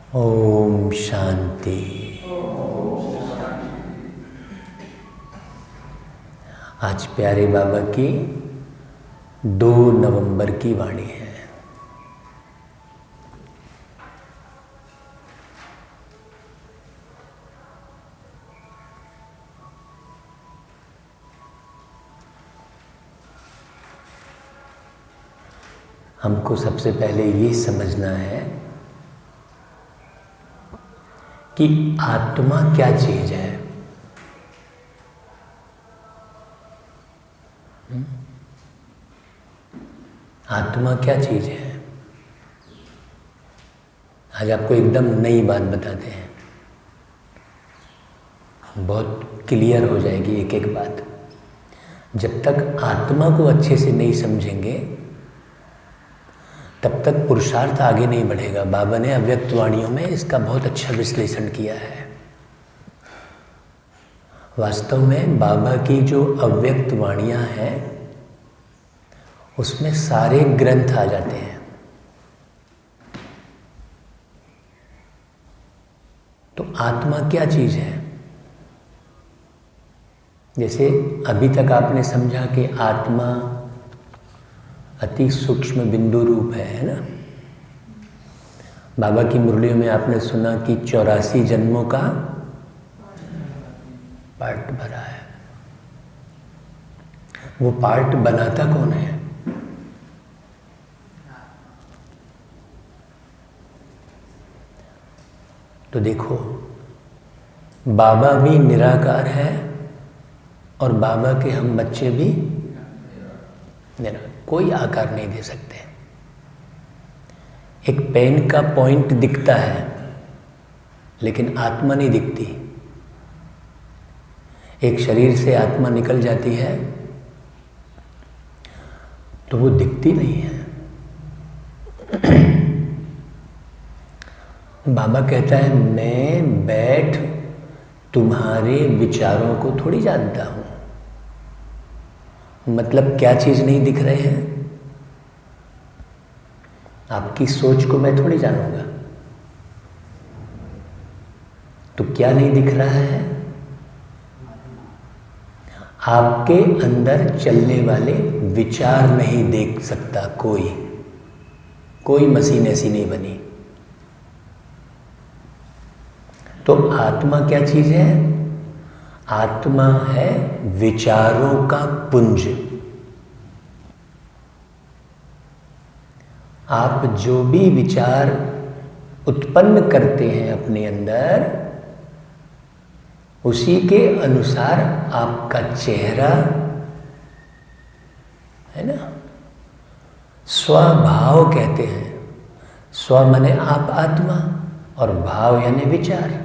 ओम शांति। आज प्यारे बाबा की 2 नवंबर की वाणी है। हमको सबसे पहले ये समझना है कि आत्मा क्या चीज है। आत्मा क्या चीज है। आज आपको एकदम नई बात बताते हैं, बहुत क्लियर हो जाएगी एक एक बात। जब तक आत्मा को अच्छे से नहीं समझेंगे तब तक पुरुषार्थ आगे नहीं बढ़ेगा। बाबा ने अव्यक्त वाणियों में इसका बहुत अच्छा विश्लेषण किया है। वास्तव में बाबा की जो अव्यक्त वाणियाँ हैं उसमें सारे ग्रंथ आ जाते हैं। तो आत्मा क्या चीज़ है। जैसे अभी तक आपने समझा कि आत्मा अति सूक्ष्म बिंदु रूप है ना। बाबा की मुरलियों में आपने सुना कि 84 जन्मों का पार्ट भरा है। वो पार्ट बनाता कौन है। तो देखो, बाबा भी निराकार है और बाबा के हम बच्चे भी निराकार। कोई आकार नहीं दे सकते। एक पेन का पॉइंट दिखता है लेकिन आत्मा नहीं दिखती। एक शरीर से आत्मा निकल जाती है तो वो दिखती नहीं है। बाबा कहता है मैं बैठ तुम्हारे विचारों को थोड़ी जानता हूं। मतलब क्या चीज नहीं दिख रहे हैं। आपकी सोच को मैं थोड़ी जानूंगा। तो क्या नहीं दिख रहा है। आपके अंदर चलने वाले विचार नहीं देख सकता कोई मशीन ऐसी नहीं बनी। तो आत्मा क्या चीज है। आत्मा है विचारों का पुंज। आप जो भी विचार उत्पन्न करते हैं अपने अंदर, उसी के अनुसार आपका चेहरा है ना। स्वभाव कहते हैं। स्व माने आप आत्मा और भाव यानी विचार।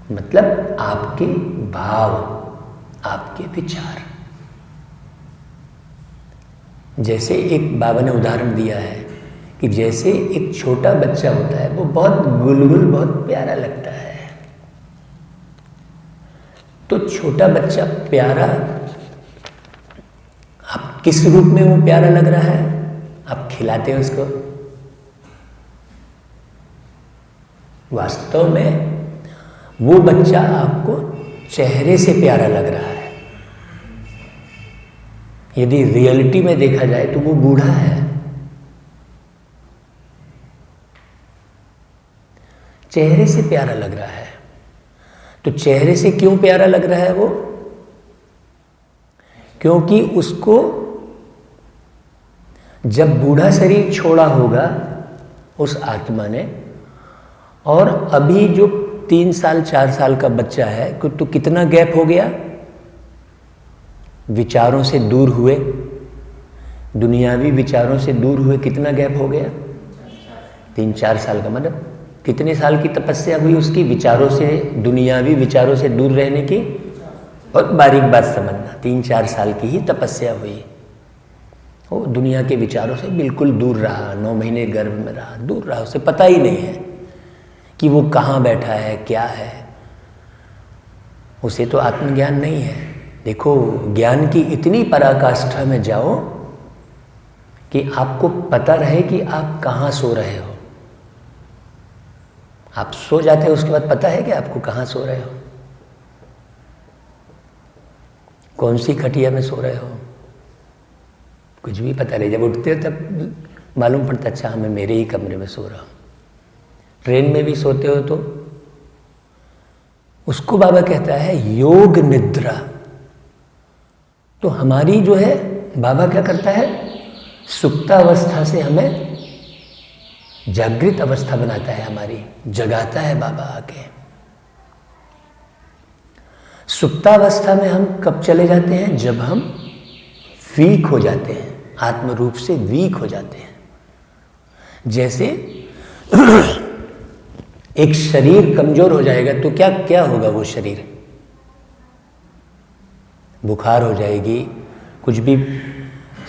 मतलब आपके भाव, आपके विचार। जैसे एक बाबा ने उदाहरण दिया है कि जैसे एक छोटा बच्चा होता है, वो बहुत गुलगुल, बहुत प्यारा लगता है। तो छोटा बच्चा प्यारा, आप किस रूप में वो प्यारा लग रहा है। आप खिलाते हैं उसको। वास्तव में वो बच्चा आपको चेहरे से प्यारा लग रहा है। यदि रियलिटी में देखा जाए तो वो बूढ़ा है। चेहरे से प्यारा लग रहा है। तो चेहरे से क्यों प्यारा लग रहा है वो। क्योंकि उसको जब बूढ़ा शरीर छोड़ा होगा उस आत्मा ने, और अभी जो 3 साल 4 साल का बच्चा है, तो कितना गैप हो गया। विचारों से दूर हुए, दुनियावी विचारों से दूर हुए, कितना गैप हो गया। 3-4 साल का। मतलब कितने साल की तपस्या हुई उसकी, विचारों से, दुनियावी विचारों से दूर रहने की। बहुत बारीक बात समझना, 3-4 साल की ही तपस्या हुई। वो दुनिया के विचारों से बिल्कुल दूर रहा। 9 महीने गर्भ में रहा, दूर रहा। उसे पता ही नहीं है कि वो कहाँ बैठा है, क्या है। उसे तो आत्मज्ञान नहीं है। देखो, ज्ञान की इतनी पराकाष्ठा में जाओ कि आपको पता रहे कि आप कहाँ सो रहे हो। आप सो जाते हैं, उसके बाद पता है कि आपको कहाँ सो रहे हो, कौन सी खटिया में सो रहे हो, कुछ भी पता नहीं। जब उठते हो तब मालूम पड़ता, अच्छा मैं मेरे ही कमरे में सो रहा हूँ। ट्रेन में भी सोते हो तो उसको बाबा कहता है योग निद्रा। तो हमारी जो है, बाबा क्या करता है, सुप्तावस्था से हमें जागृत अवस्था बनाता है, हमारी जगाता है बाबा आके। सुप्तावस्था में हम कब चले जाते हैं, जब हम वीक हो जाते हैं, आत्म रूप से वीक हो जाते हैं। जैसे एक शरीर कमजोर हो जाएगा तो क्या क्या होगा, वो शरीर बुखार हो जाएगी, कुछ भी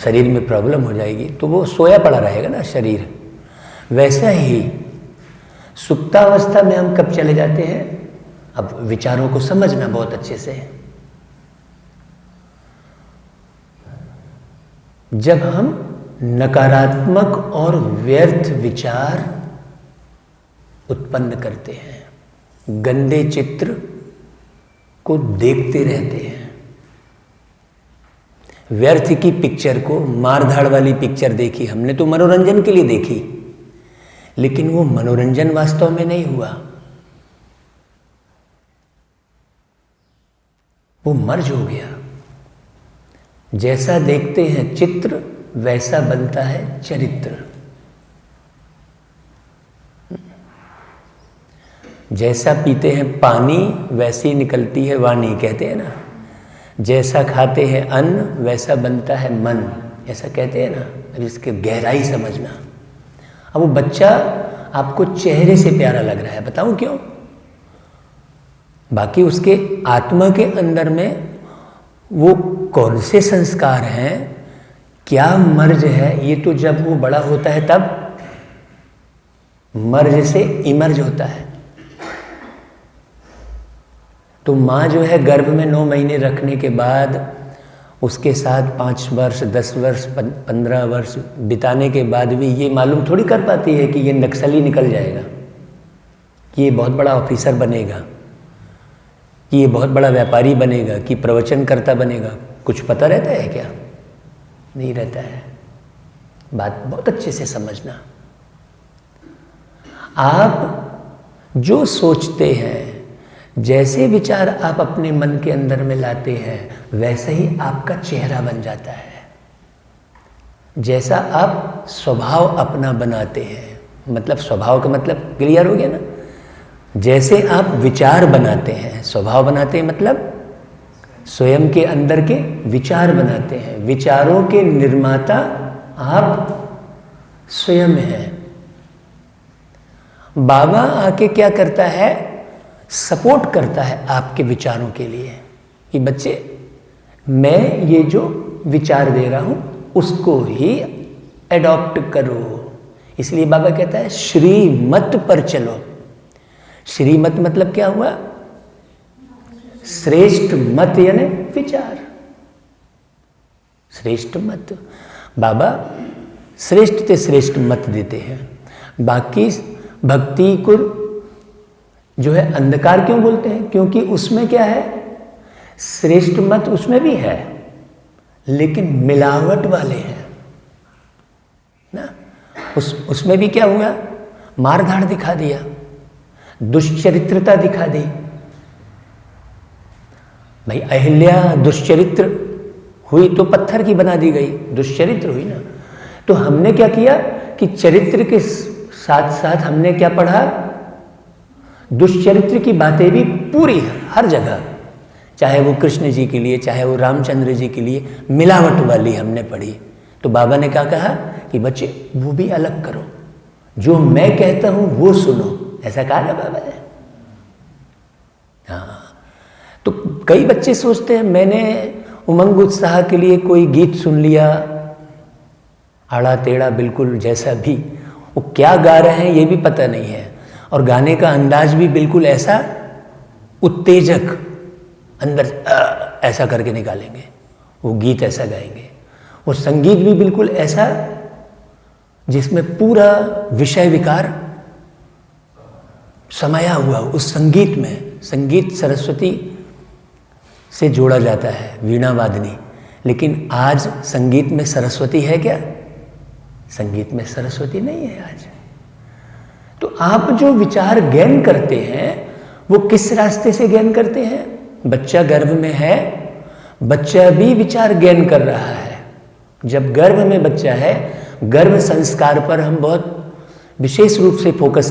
शरीर में प्रॉब्लम हो जाएगी, तो वो सोया पड़ा रहेगा ना शरीर। वैसा ही सुप्तावस्था में हम कब चले जाते हैं, अब विचारों को समझना बहुत अच्छे से, जब हम नकारात्मक और व्यर्थ विचार उत्पन्न करते हैं, गंदे चित्र को देखते रहते हैं, व्यर्थ की पिक्चर को, मारधाड़ वाली पिक्चर देखी हमने तो मनोरंजन के लिए देखी, लेकिन वो मनोरंजन वास्तव में नहीं हुआ, वो मर्ज हो गया। जैसा देखते हैं चित्र, वैसा बनता है चरित्र। जैसा पीते हैं पानी, वैसी निकलती है वाणी, कहते हैं ना। जैसा खाते हैं अन्न, वैसा बनता है मन, ऐसा कहते हैं ना। अब इसकी गहराई समझना। अब वो बच्चा आपको चेहरे से प्यारा लग रहा है, बताऊं क्यों? बाकी उसके आत्मा के अंदर में वो कौन से संस्कार हैं, क्या मर्ज है, ये तो जब वो बड़ा होता है तब मर्ज से इमर्ज होता है। तो माँ जो है गर्भ में 9 महीने रखने के बाद उसके साथ 5 वर्ष 10 वर्ष 15 वर्ष बिताने के बाद भी ये मालूम थोड़ी कर पाती है कि ये नक्सली निकल जाएगा, कि ये बहुत बड़ा ऑफिसर बनेगा, कि ये बहुत बड़ा व्यापारी बनेगा, कि प्रवचनकर्ता बनेगा। कुछ पता रहता है क्या? नहीं रहता है। बात बहुत अच्छे से समझना। आप जो सोचते हैं, जैसे विचार आप अपने मन के अंदर में लाते हैं, वैसे ही आपका चेहरा बन जाता है। जैसा आप स्वभाव अपना बनाते हैं, मतलब स्वभाव का मतलब क्लियर हो गया ना। जैसे आप विचार बनाते हैं, स्वभाव बनाते हैं मतलब स्वयं के अंदर के विचार बनाते हैं। विचारों के निर्माता आप स्वयं हैं। बाबा आके क्या करता है, सपोर्ट करता है आपके विचारों के लिए कि बच्चे मैं ये जो विचार दे रहा हूं उसको ही एडॉप्ट करो। इसलिए बाबा कहता है श्रीमत पर चलो। श्रीमत मतलब क्या हुआ? श्रेष्ठ मत यानी विचार। श्रेष्ठ मत, बाबा श्रेष्ठ से श्रेष्ठ मत देते हैं। बाकी भक्ति को जो है अंधकार क्यों बोलते हैं? क्योंकि उसमें क्या है, श्रेष्ठ मत उसमें भी है, लेकिन मिलावट वाले हैं ना। उसमें भी क्या हुआ, मारधाड़ दिखा दिया, दुष्चरित्रता दिखा दी। भाई अहिल्या दुष्चरित्र हुई तो पत्थर की बना दी गई, दुष्चरित्र हुई ना। तो हमने क्या किया कि चरित्र के साथ साथ हमने क्या पढ़ा, दुष्चरित्र की बातें भी पूरी हर जगह, चाहे वो कृष्ण जी के लिए, चाहे वो रामचंद्र जी के लिए, मिलावट वाली हमने पढ़ी। तो बाबा ने क्या कहा कि बच्चे वो भी अलग करो, जो मैं कहता हूं वो सुनो, ऐसा कहा ना बाबा ने। हाँ, तो कई बच्चे सोचते हैं मैंने उमंग उत्साह के लिए कोई गीत सुन लिया, आड़ा टेढ़ा बिल्कुल जैसा भी, वो क्या गा रहे हैं ये भी पता नहीं है, और गाने का अंदाज भी बिल्कुल ऐसा उत्तेजक, अंदर ऐसा करके निकालेंगे, वो गीत ऐसा गाएंगे। वो संगीत भी बिल्कुल ऐसा जिसमें पूरा विषय विकार समाया हुआ उस संगीत में। संगीत सरस्वती से जोड़ा जाता है, वीणा वादनी। लेकिन आज संगीत में सरस्वती है क्या? संगीत में सरस्वती नहीं है आज। तो आप जो विचार गैन करते हैं वो किस रास्ते से गैन करते हैं? बच्चा गर्भ में है, बच्चा भी विचार गैन कर रहा है। जब गर्भ में बच्चा है, गर्भ संस्कार पर हम बहुत विशेष रूप से फोकस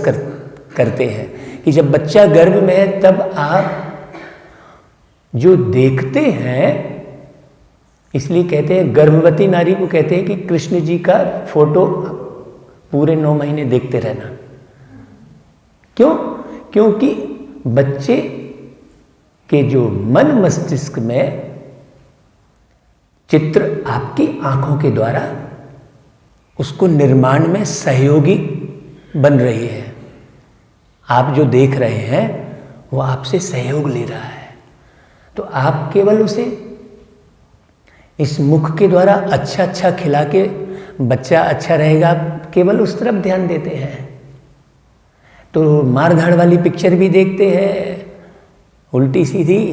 करते हैं कि जब बच्चा गर्भ में है तब आप जो देखते हैं, इसलिए कहते हैं गर्भवती नारी को कहते हैं कि कृष्ण जी का फोटो पूरे 9 महीने देखते रहना। क्यों? क्योंकि बच्चे के जो मन मस्तिष्क में चित्र आपकी आंखों के द्वारा उसको निर्माण में सहयोगी बन रही है। आप जो देख रहे हैं वो आपसे सहयोग ले रहा है, तो आप केवल उसे इस मुख के द्वारा अच्छा अच्छा खिला के बच्चा अच्छा रहेगा, केवल उस तरफ ध्यान देते हैं। तो मारधाड़ वाली पिक्चर भी देखते हैं उल्टी सीधी,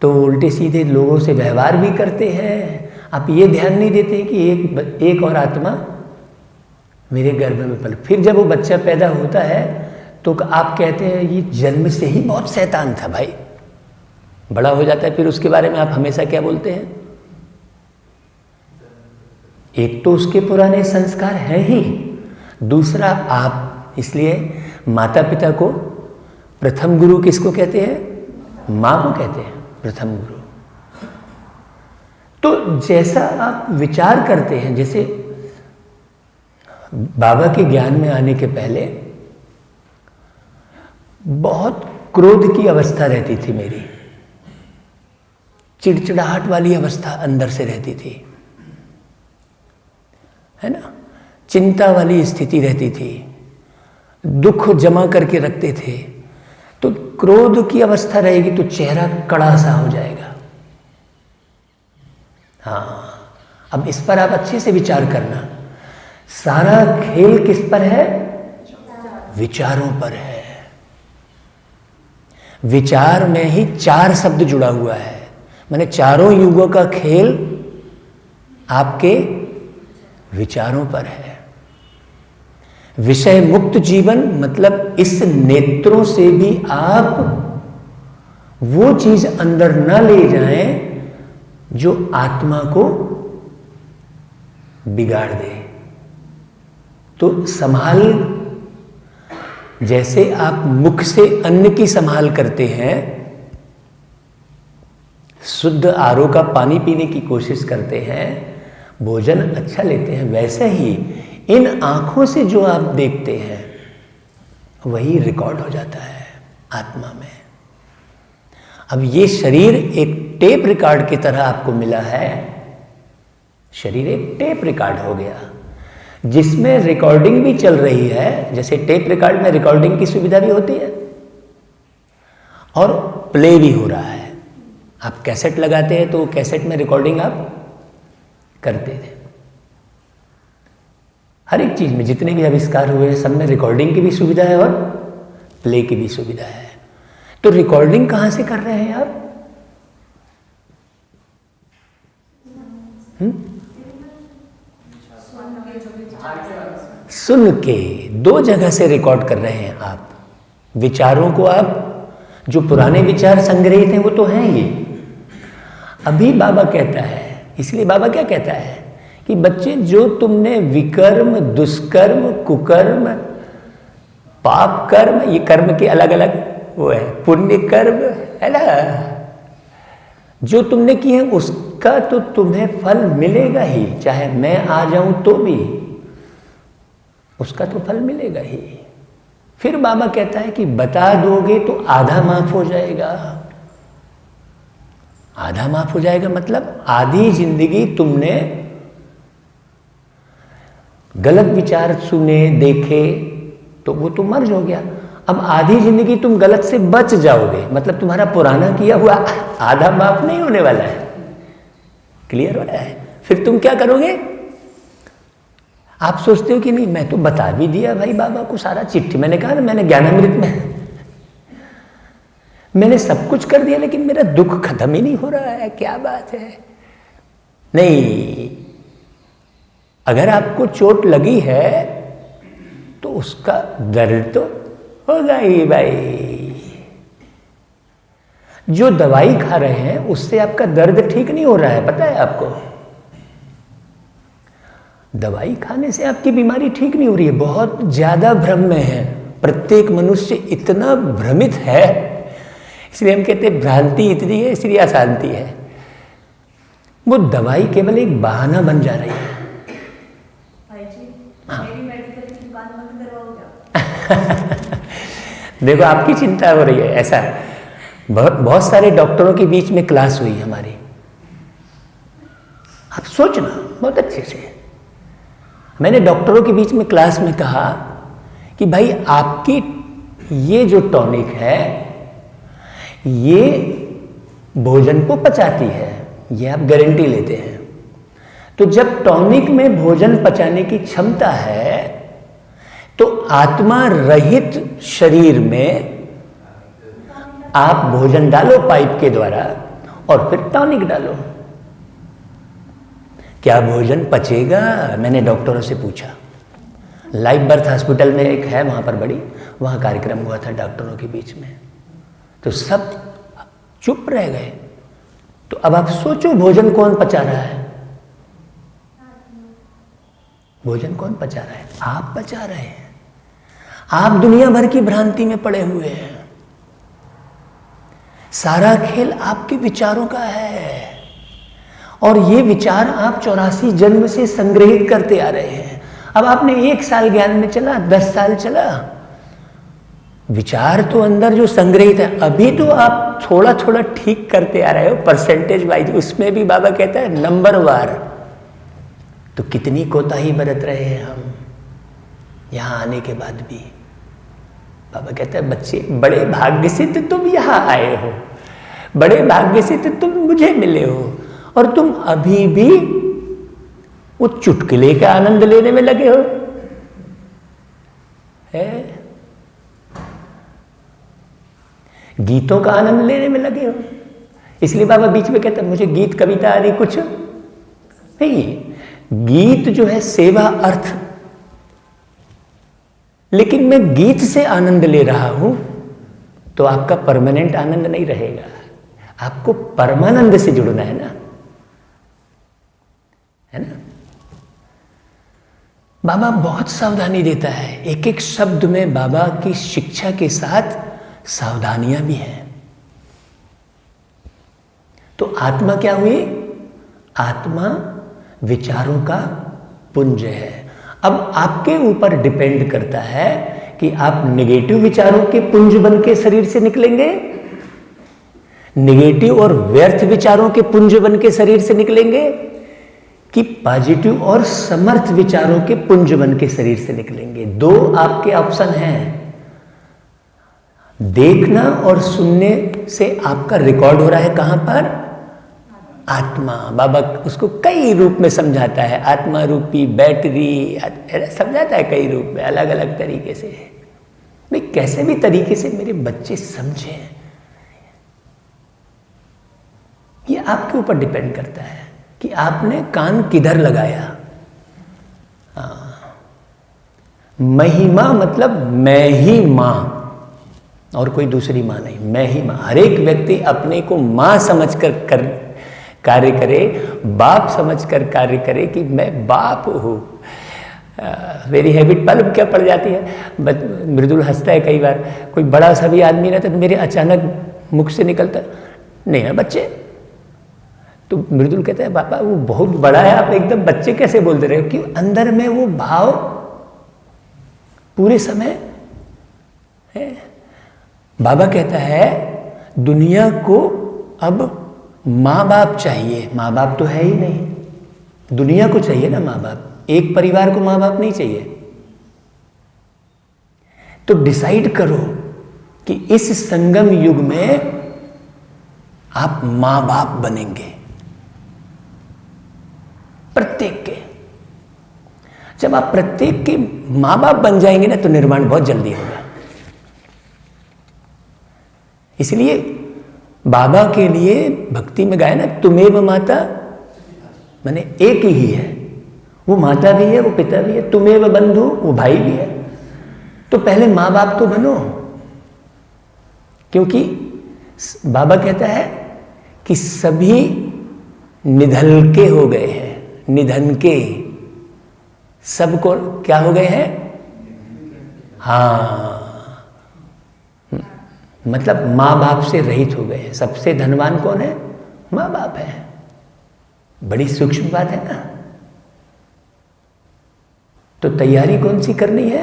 तो उल्टे सीधे लोगों से व्यवहार भी करते हैं। आप ये ध्यान नहीं देते कि एक और आत्मा मेरे गर्भ में पल। फिर जब वो बच्चा पैदा होता है तो आप कहते हैं ये जन्म से ही बहुत शैतान था भाई। बड़ा हो जाता है फिर उसके बारे में आप हमेशा क्या बोलते हैं? एक तो उसके पुराने संस्कार हैं ही, दूसरा आप, इसलिए माता पिता को प्रथम गुरु किसको कहते हैं? माँ को कहते हैं प्रथम गुरु। तो जैसा आप विचार करते हैं, जैसे बाबा के ज्ञान में आने के पहले बहुत क्रोध की अवस्था रहती थी मेरी, चिड़चिड़ाहट वाली अवस्था अंदर से रहती थी, है ना, चिंता वाली स्थिति रहती थी, दुख जमा करके रखते थे। तो क्रोध की अवस्था रहेगी तो चेहरा कड़ा सा हो जाएगा। हाँ, अब इस पर आप अच्छे से विचार करना। सारा खेल किस पर है? विचारों पर है। विचार में ही 4 शब्द जुड़ा हुआ है, माने चारों युगों का खेल आपके विचारों पर है। विषय मुक्त जीवन मतलब इस नेत्रों से भी आप वो चीज अंदर न ले जाएं जो आत्मा को बिगाड़ दे। तो संभाल, जैसे आप मुख से अन्न की संभाल करते हैं, शुद्ध आरो का पानी पीने की कोशिश करते हैं, भोजन अच्छा लेते हैं, वैसे ही इन आंखों से जो आप देखते हैं वही रिकॉर्ड हो जाता है आत्मा में। अब ये शरीर एक टेप रिकॉर्ड की तरह आपको मिला है। शरीर एक टेप रिकॉर्ड हो गया जिसमें रिकॉर्डिंग भी चल रही है। जैसे टेप रिकॉर्ड में रिकॉर्डिंग की सुविधा भी होती है और प्ले भी हो रहा है। आप कैसेट लगाते हैं तो कैसेट में रिकॉर्डिंग आप करते थे। हर एक चीज में जितने भी आविष्कार हुए हैं सब में रिकॉर्डिंग की भी सुविधा है और प्ले की भी सुविधा है। तो रिकॉर्डिंग कहां से कर रहे हैं आप? सुन के। 2 जगह से रिकॉर्ड कर रहे हैं आप। विचारों को आप, जो पुराने विचार संग्रहित हैं वो तो हैं ही। अभी बाबा कहता है, इसलिए बाबा क्या कहता है कि बच्चे जो तुमने विकर्म, दुष्कर्म, कुकर्म, पाप कर्म, ये कर्म के अलग अलग वो है, पुण्य कर्म है ना, जो तुमने किए हैं उसका तो तुम्हें फल मिलेगा ही। चाहे मैं आ जाऊं तो भी उसका तो फल मिलेगा ही। फिर बाबा कहता है कि बता दोगे तो आधा माफ हो जाएगा। आधा माफ हो जाएगा मतलब आधी जिंदगी तुमने गलत विचार सुने, देखे, तो वो तो मर्ज हो गया। अब आधी जिंदगी तुम गलत से बच जाओगे, मतलब तुम्हारा पुराना किया हुआ आधा माफ नहीं होने वाला है। क्लियर हो रहा है? फिर तुम क्या करोगे? आप सोचते हो कि नहीं, मैं तो बता भी दिया भाई बाबा को सारा, चिट्ठी मैंने कहा ना, मैंने ज्ञानामृत में मैंने सब कुछ कर दिया, लेकिन मेरा दुख खत्म ही नहीं हो रहा है, क्या बात है। नहीं, अगर आपको चोट लगी है तो उसका दर्द तो होगा ही भाई। जो दवाई खा रहे हैं उससे आपका दर्द ठीक नहीं हो रहा है, पता है आपको। दवाई खाने से आपकी बीमारी ठीक नहीं हो रही है, बहुत ज्यादा भ्रम में है। प्रत्येक मनुष्य इतना भ्रमित है, इसलिए हम कहते हैं भ्रांति इतनी है इसलिए अशांति है। वो दवाई केवल एक बहाना बन जा रही है। मेरी मेडिकल की दुकान बंद करवाओगे? देखो आपकी चिंता हो रही है, ऐसा बहुत सारे डॉक्टरों के बीच में क्लास हुई हमारी। आप सोचना बहुत अच्छे से, मैंने डॉक्टरों के बीच में क्लास में कहा कि भाई आपकी ये जो टॉनिक है ये भोजन को पचाती है, ये आप गारंटी लेते हैं। तो जब टॉनिक में भोजन पचाने की क्षमता है तो आत्मा रहित शरीर में आप भोजन डालो पाइप के द्वारा और फिर टॉनिक डालो, क्या भोजन पचेगा? मैंने डॉक्टरों से पूछा। लाइव बर्थ हॉस्पिटल में एक है वहां पर बड़ी, वहां कार्यक्रम हुआ था डॉक्टरों के बीच में, तो सब चुप रह गए। तो अब आप सोचो भोजन कौन पचा रहा है? भोजन कौन पचा रहा है? आप पचा रहे हैं। आप दुनिया भर की भ्रांति में पड़े हुए हैं। सारा खेल आपके विचारों का है और ये विचार आप 84 जन्म से संग्रहित करते आ रहे हैं। अब आपने 1 साल ज्ञान में चला, 10 साल चला, विचार तो अंदर जो संग्रहित है, अभी तो आप थोड़ा थोड़ा ठीक करते आ रहे हो परसेंटेज वाइज। उसमें भी बाबा कहता है नंबर वार। तो कितनी कोताही बरत रहे हैं हम यहां आने के बाद भी। बाबा कहता है बच्चे बड़े भाग्य से तो तुम यहां आए हो, बड़े भाग्य से तो तुम मुझे मिले हो, और तुम अभी भी वो चुटकुले का आनंद लेने में लगे हो है? गीतों का आनंद लेने में लगे हो। इसलिए बाबा बीच में कहते हैं मुझे गीत कविता आदि कुछ नहीं। गीत जो है सेवा अर्थ, लेकिन मैं गीत से आनंद ले रहा हूं तो आपका परमानेंट आनंद नहीं रहेगा। आपको परमानंद से जुड़ना है ना, है ना। बाबा बहुत सावधानी देता है, एक एक शब्द में बाबा की शिक्षा के साथ सावधानियां भी हैं। तो आत्मा क्या हुई? आत्मा विचारों का पुंज है। अब आपके ऊपर डिपेंड करता है कि आप नेगेटिव विचारों के पुंज बन के शरीर से निकलेंगे, नेगेटिव और व्यर्थ विचारों के पुंज बन के शरीर से निकलेंगे, कि पॉजिटिव और समर्थ विचारों के पुंज बन के शरीर से निकलेंगे। 2 आपके ऑप्शन हैं। देखना और सुनने से आपका रिकॉर्ड हो रहा है कहां पर? आत्मा। बाबा उसको कई रूप में समझाता है, आत्मा रूपी बैटरी समझाता है कई रूप में, अलग अलग तरीके से। भाई कैसे भी तरीके से मेरे बच्चे समझे, ये आपके ऊपर डिपेंड करता है कि आपने कान किधर लगाया। महिमा मतलब मैं ही मां और कोई दूसरी मां नहीं, मैं ही मां। हर एक व्यक्ति अपने को मां समझकर कार्य करे, बाप समझकर कार्य करे कि मैं बाप हूँ। मेरी हैबिट मालूम क्या पड़ जाती है? मृदुल हंसता है कई बार, कोई बड़ा सा भी आदमी रहता है तो मेरे अचानक मुख से निकलता नहीं है बच्चे, तो मृदुल कहता है पापा वो बहुत बड़ा है, आप एकदम बच्चे कैसे बोलते रहे हो? क्यों? अंदर में वो भाव पूरे समय है। बाबा कहता है दुनिया को अब माँ बाप चाहिए। माँ बाप तो है ही नहीं, दुनिया को चाहिए ना माँ बाप। एक परिवार को माँ बाप नहीं चाहिए। तो डिसाइड करो कि इस संगम युग में आप माँ बाप बनेंगे प्रत्येक के। जब आप प्रत्येक के माँ बाप बन जाएंगे ना तो निर्माण बहुत जल्दी होगा। इसलिए बाबा के लिए भक्ति में गाया ना, तुमेव माता, माने एक ही है, वो माता भी है, वो पिता भी है, तुमेव बंधु, वो भाई भी है। तो पहले माँ बाप तो बनो, क्योंकि बाबा कहता है कि सभी निधन के हो गए हैं, निधन के, सबको क्या हो गए हैं? हाँ, मतलब माँ बाप से रहित हो गए हैं। सबसे धनवान कौन है? माँ बाप है। बड़ी सूक्ष्म बात है ना। तो तैयारी कौन सी करनी है,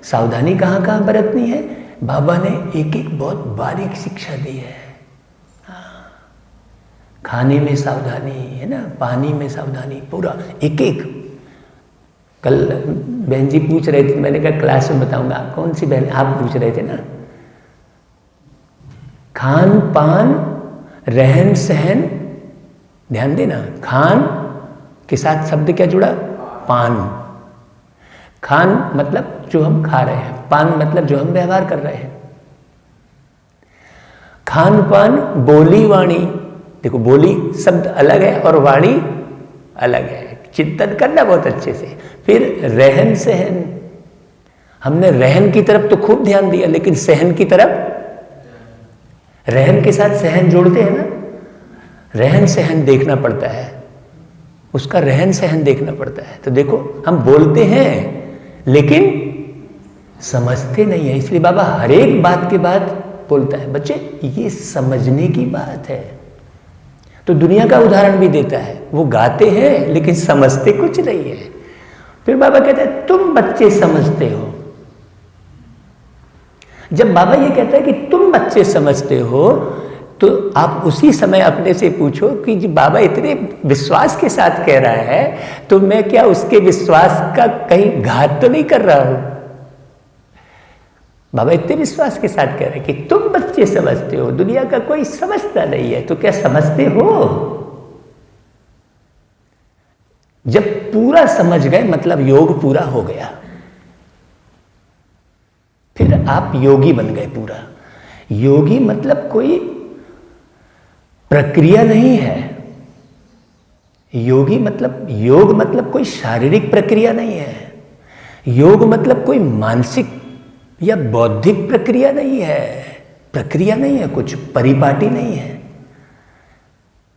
सावधानी कहाँ कहाँ बरतनी है, बाबा ने एक एक बहुत बारीक शिक्षा दी है। खाने में सावधानी है ना, पानी में सावधानी, पूरा एक एक। कल बहन जी पूछ रहे थे, मैंने कहा क्लास में बताऊंगा। कौन सी बहन? आप पूछ रहे थे ना। खान पान रहन सहन, ध्यान देना, खान के साथ शब्द क्या जुड़ा? पान। खान मतलब जो हम खा रहे हैं, पान मतलब जो हम व्यवहार कर रहे हैं। खान पान, बोली वाणी, देखो बोली शब्द अलग है और वाणी अलग है, चिंतन करना बहुत अच्छे से। फिर रहन सहन, हमने रहन की तरफ तो खूब ध्यान दिया, लेकिन सहन की तरफ, रहन के साथ सहन जोड़ते हैं ना, रहन सहन देखना पड़ता है, उसका रहन सहन देखना पड़ता है। तो देखो हम बोलते हैं लेकिन समझते नहीं है, इसलिए बाबा हर एक बात के बाद बोलता है, बच्चे ये समझने की बात है। तो दुनिया का उदाहरण भी देता है, वो गाते हैं लेकिन समझते कुछ नहीं है। फिर बाबा कहता है तुम बच्चे समझते हो। जब बाबा ये कहता है कि तुम बच्चे समझते हो, तो आप उसी समय अपने से पूछो कि जी बाबा इतने विश्वास के साथ कह रहा है, तो मैं क्या उसके विश्वास का कहीं घात तो नहीं कर रहा हूं? बाबा इतने विश्वास के साथ कह रहे हैं कि तुम बच्चे समझते हो, दुनिया का कोई समझता नहीं है, तो क्या समझते हो? जब पूरा समझ गए मतलब योग पूरा हो गया, फिर आप योगी बन गए पूरा। योगी मतलब कोई प्रक्रिया नहीं है। योगी मतलब, योग मतलब कोई शारीरिक प्रक्रिया नहीं है। योग मतलब कोई मानसिक या बौद्धिक प्रक्रिया नहीं है, प्रक्रिया नहीं है, कुछ परिपाटी नहीं है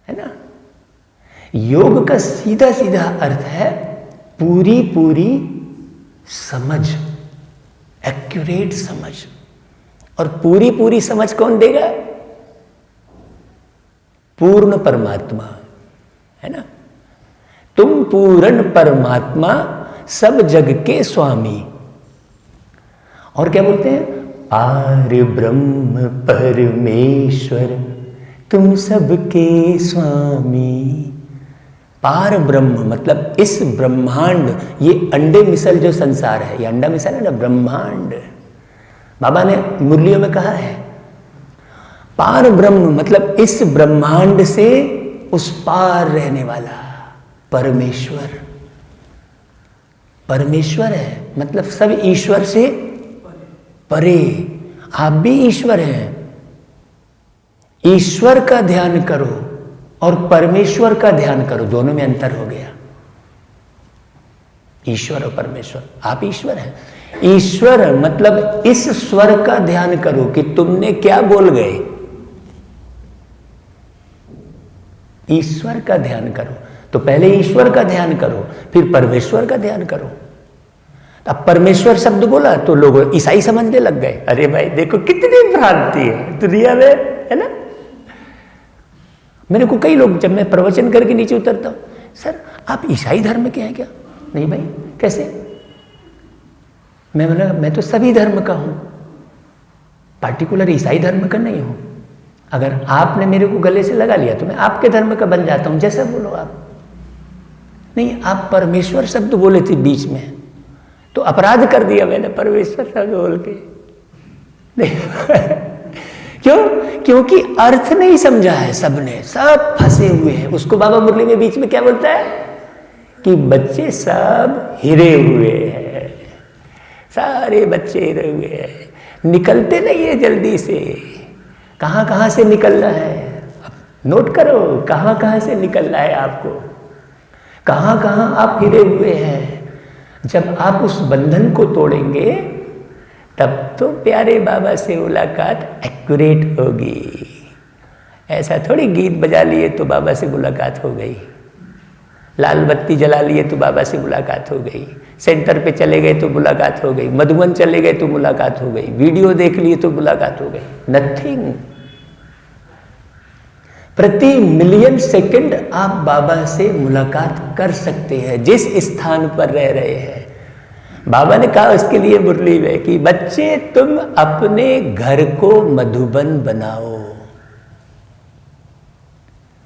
ना। योग का सीधा सीधा अर्थ है पूरी पूरी समझ, एक्यूरेट समझ। और पूरी पूरी समझ कौन देगा? पूर्ण परमात्मा, है ना। तुम पूर्ण परमात्मा, सब जग के स्वामी। और क्या बोलते हैं? पार ब्रह्म परमेश्वर, तुम सबके स्वामी। पार ब्रह्म मतलब इस ब्रह्मांड, ये अंडे मिसल जो संसार है, ये अंडा मिसल है ना, ब्रह्मांड। बाबा ने मुरलियों में कहा है पार ब्रह्म मतलब इस ब्रह्मांड से उस पार रहने वाला परमेश्वर। परमेश्वर है मतलब सब ईश्वर से परे। आप भी ईश्वर हैं। ईश्वर का ध्यान करो और परमेश्वर का ध्यान करो, दोनों में अंतर हो गया। ईश्वर और परमेश्वर, आप ईश्वर हैं। ईश्वर मतलब इस स्वर का ध्यान करो कि तुमने क्या बोल गए। ईश्वर का ध्यान करो, तो पहले ईश्वर का ध्यान करो, फिर परमेश्वर का ध्यान करो। अब परमेश्वर शब्द बोला तो लोग ईसाई समझने लग गए। अरे भाई देखो कितनी भ्रांति है दुनिया में, है ना। मेरे को कई लोग, जब मैं प्रवचन करके नीचे उतरता हूं, सर आप ईसाई धर्म के हैं क्या? नहीं भाई, कैसे? मैं बोला मैं तो सभी धर्म का हूं, पार्टिकुलर ईसाई धर्म का नहीं हूं। अगर आपने मेरे को गले से लगा लिया तो मैं आपके धर्म का बन जाता हूं, जैसा बोलो आप। नहीं, आप परमेश्वर शब्द बोले थे बीच में, तो अपराध कर दिया मैंने परमेश्वर शब्द बोल के। क्यों? क्योंकि अर्थ नहीं समझा है सबने, सब फंसे हुए हैं। उसको बाबा मुरली में बीच में क्या बोलता है? कि बच्चे सब हिरे हुए हैं, सारे बच्चे हिरे हुए हैं, निकलते नहीं है जल्दी से। कहाँ कहाँ से निकलना है, नोट करो, कहाँ कहाँ से निकलना है आपको, कहाँ कहाँ आप हिरे हुए हैं। जब आप उस बंधन को तोड़ेंगे तब तो प्यारे बाबा से मुलाकात एक्यूरेट होगी। ऐसा थोड़ी गीत बजा लिए तो बाबा से मुलाकात हो गई, लाल बत्ती जला लिए तो बाबा से मुलाकात हो गई, सेंटर पे चले गए तो मुलाकात हो गई, मधुबन चले गए तो मुलाकात हो गई, वीडियो देख लिए तो मुलाकात हो गई। नथिंग। प्रति मिलियन सेकंड आप बाबा से मुलाकात कर सकते हैं जिस स्थान पर रह रहे हैं। बाबा ने कहा उसके लिए मुरली में कि बच्चे तुम अपने घर को मधुबन बनाओ।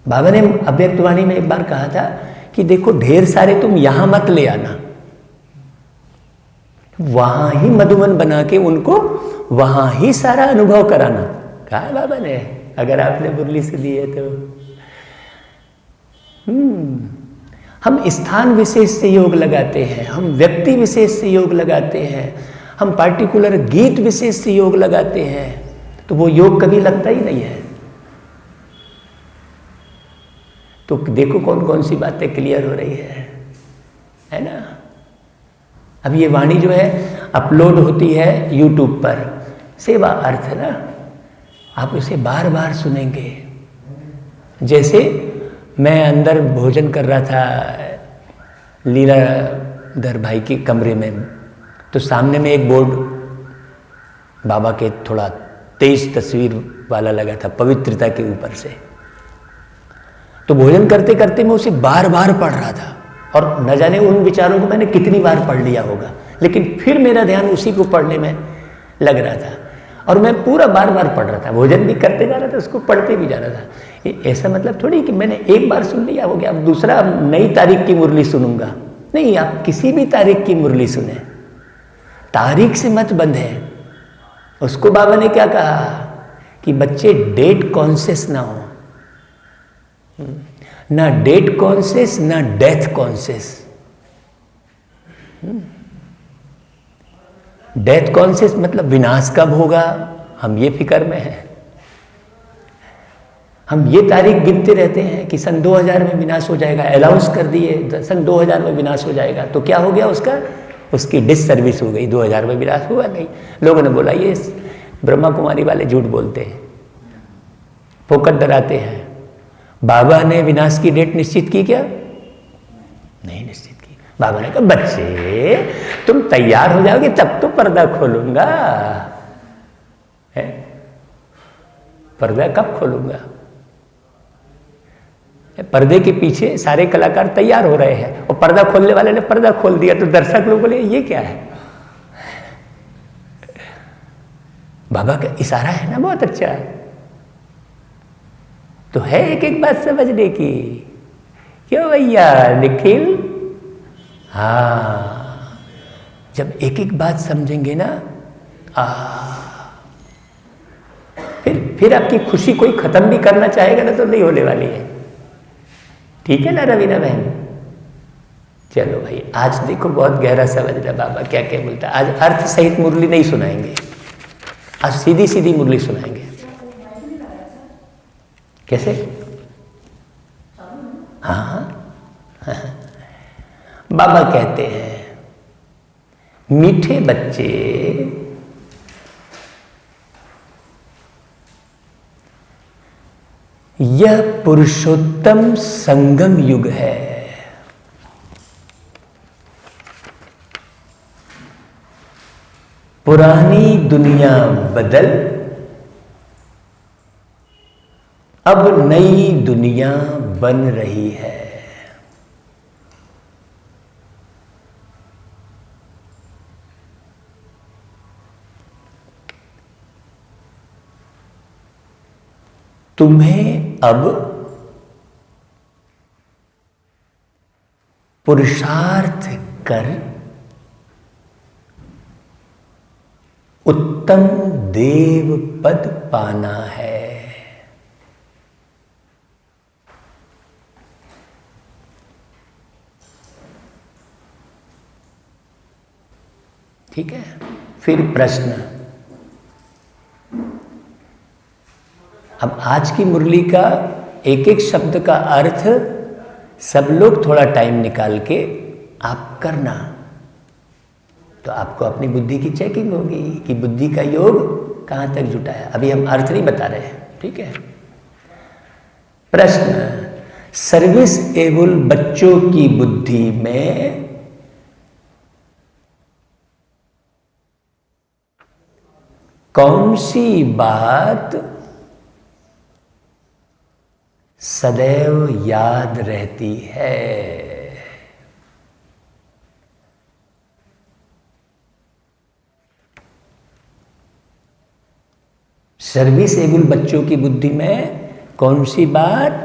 बाबा ने अव्यक्तवाणी में एक बार कहा था कि देखो ढेर सारे तुम यहां मत ले आना, वहां ही मधुबन बना के उनको वहां ही सारा अनुभव कराना। कहा है बाबा ने, अगर आपने मुरली से दी है तो। हम स्थान विशेष से योग लगाते हैं, हम व्यक्ति विशेष से योग लगाते हैं, हम पार्टिकुलर गीत विशेष से योग लगाते हैं, तो वो योग कभी लगता ही नहीं है। तो देखो कौन कौन सी बातें क्लियर हो रही है ना। अब ये वाणी जो है अपलोड होती है यूट्यूब पर, सेवा अर्थ है ना, आप इसे बार बार सुनेंगे। जैसे मैं अंदर भोजन कर रहा था लीलाधर भाई के कमरे में, तो सामने में एक बोर्ड बाबा के थोड़ा तेज तस्वीर वाला लगा था पवित्रता के ऊपर से। तो भोजन करते करते मैं उसे बार बार पढ़ रहा था और न जाने उन विचारों को मैंने कितनी बार पढ़ लिया होगा, लेकिन फिर मेरा ध्यान उसी को पढ़ने में लग रहा था और मैं पूरा बार बार पढ़ रहा था, भोजन भी करते जा रहा था, उसको पढ़ते भी जा रहा था। ऐसा मतलब थोड़ी कि मैंने एक बार सुन लिया हो गया, अब दूसरा नई तारीख की मुरली सुनूंगा। नहीं, आप किसी भी तारीख की मुरली सुने, तारीख से मत बंधे। उसको बाबा ने क्या कहा कि बच्चे डेट कॉन्शियस ना हो, ना डेट कॉन्शियस ना डेथ कॉन्शियस। डेथ कॉन्शियस मतलब विनाश कब होगा, हम ये फिक्र में हैं। हम ये तारीख गिनते रहते हैं कि सन 2000 में विनाश हो जाएगा, अनाउंस कर दिए सन 2000 में विनाश हो जाएगा, तो क्या हो गया उसका, उसकी डिससर्विस हो गई। 2000 में विनाश हुआ नहीं। लोगों ने बोला ये ब्रह्मा कुमारी वाले झूठ बोलते हैं, फोकट डराते हैं। बाबा ने विनाश की डेट निश्चित की क्या? नहीं निश्चित की। बाबा ने कहा बच्चे तुम तैयार हो जाओगे तब तो पर्दा खोलूंगा। है? पर्दा कब खोलूंगा? पर्दे के पीछे सारे कलाकार तैयार हो रहे हैं और पर्दा खोलने वाले ने पर्दा खोल दिया, तो दर्शक लोग बोले ये क्या है? बाबा का इशारा है ना बहुत अच्छा, तो है एक एक बात समझने की। क्यों भैया निखिल? हाँ, जब एक एक बात समझेंगे ना, फिर आपकी खुशी कोई खत्म भी करना चाहेगा ना तो नहीं होने वाली है। ठीक है ना रवीना बहन? चलो भाई, आज देखो बहुत गहरा समझ रहा बाबा क्या क्या बोलता है। आज अर्थ सहित मुरली नहीं सुनाएंगे, आज सीधी सीधी मुरली सुनाएंगे। कैसे? हाँ, बाबा कहते हैं मीठे बच्चे यह पुरुषोत्तम संगम युग है। पुरानी दुनिया बदल अब नई दुनिया बन रही है। तुम्हें अब पुरुषार्थ कर उत्तम देव पद पाना है। ठीक है। फिर प्रश्न। अब आज की मुरली का एक एक शब्द का अर्थ सब लोग थोड़ा टाइम निकाल के आप करना, तो आपको अपनी बुद्धि की चेकिंग होगी कि बुद्धि का योग कहाँ तक जुटा है। अभी हम अर्थ नहीं बता रहे हैं, ठीक है। प्रश्न। सर्विस एबल बच्चों की बुद्धि में कौन सी बात सदैव याद रहती है? सर्विस एबल बच्चों की बुद्धि में कौन सी बात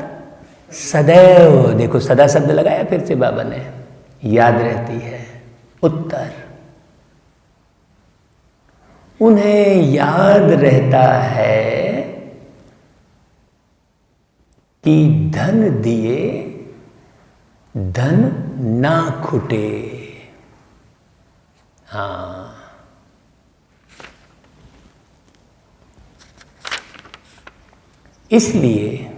सदैव, देखो सदा शब्द लगाया फिर से बाबा ने, याद रहती है। उत्तर। उन्हें याद रहता है कि धन दिए धन ना खुटे। हाँ, इसलिए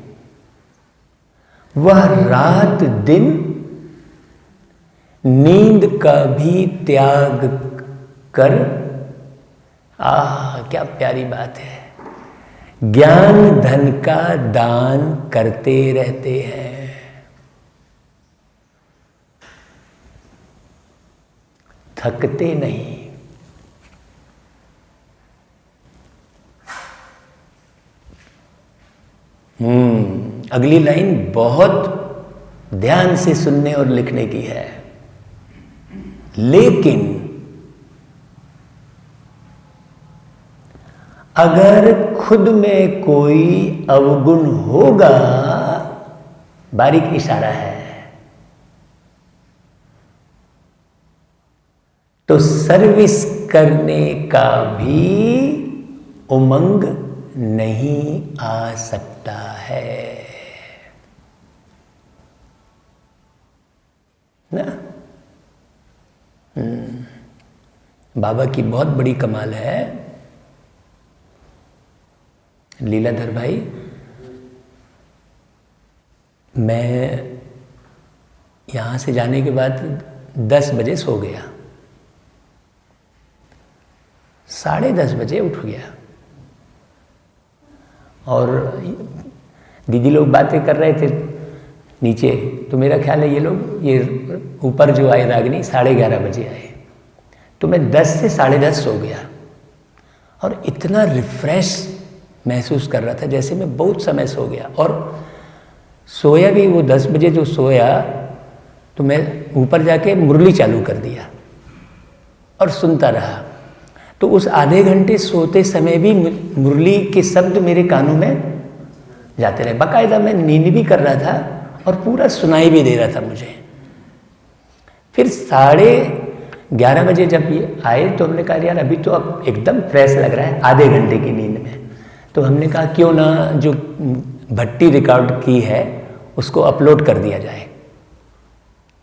वह रात दिन नींद का भी त्याग कर, क्या प्यारी बात है, ज्ञान धन का दान करते रहते हैं। थकते नहीं। अगली लाइन बहुत ध्यान से सुनने और लिखने की है। लेकिन अगर खुद में कोई अवगुण होगा, बारीक इशारा है, तो सर्विस करने का भी उमंग नहीं आ सकता है ना। बाबा की बहुत बड़ी कमाल है। लीलाधर भाई, मैं यहां से जाने के बाद 10 बजे सो गया, 10:30 बजे उठ गया, और दीदी लोग बातें कर रहे थे नीचे, तो मेरा ख्याल है ये ऊपर जो आए रागिनी 11:30 बजे आए, तो मैं 10 से 10:30 सो गया, और इतना रिफ्रेश महसूस कर रहा था जैसे मैं बहुत समय सो गया। और सोया भी वो 10 बजे जो सोया, तो मैं ऊपर जाके मुरली चालू कर दिया और सुनता रहा। तो उस आधे घंटे सोते समय भी मुरली के शब्द मेरे कानों में जाते रहे। बाकायदा मैं नींद भी कर रहा था और पूरा सुनाई भी दे रहा था मुझे। फिर 11:30 बजे जब ये आए तो हमने कहा यार अभी तो अब एकदम फ्रेश लग रहा है आधे घंटे की नींद में। तो हमने कहा क्यों ना जो भट्टी रिकॉर्ड की है उसको अपलोड कर दिया जाए,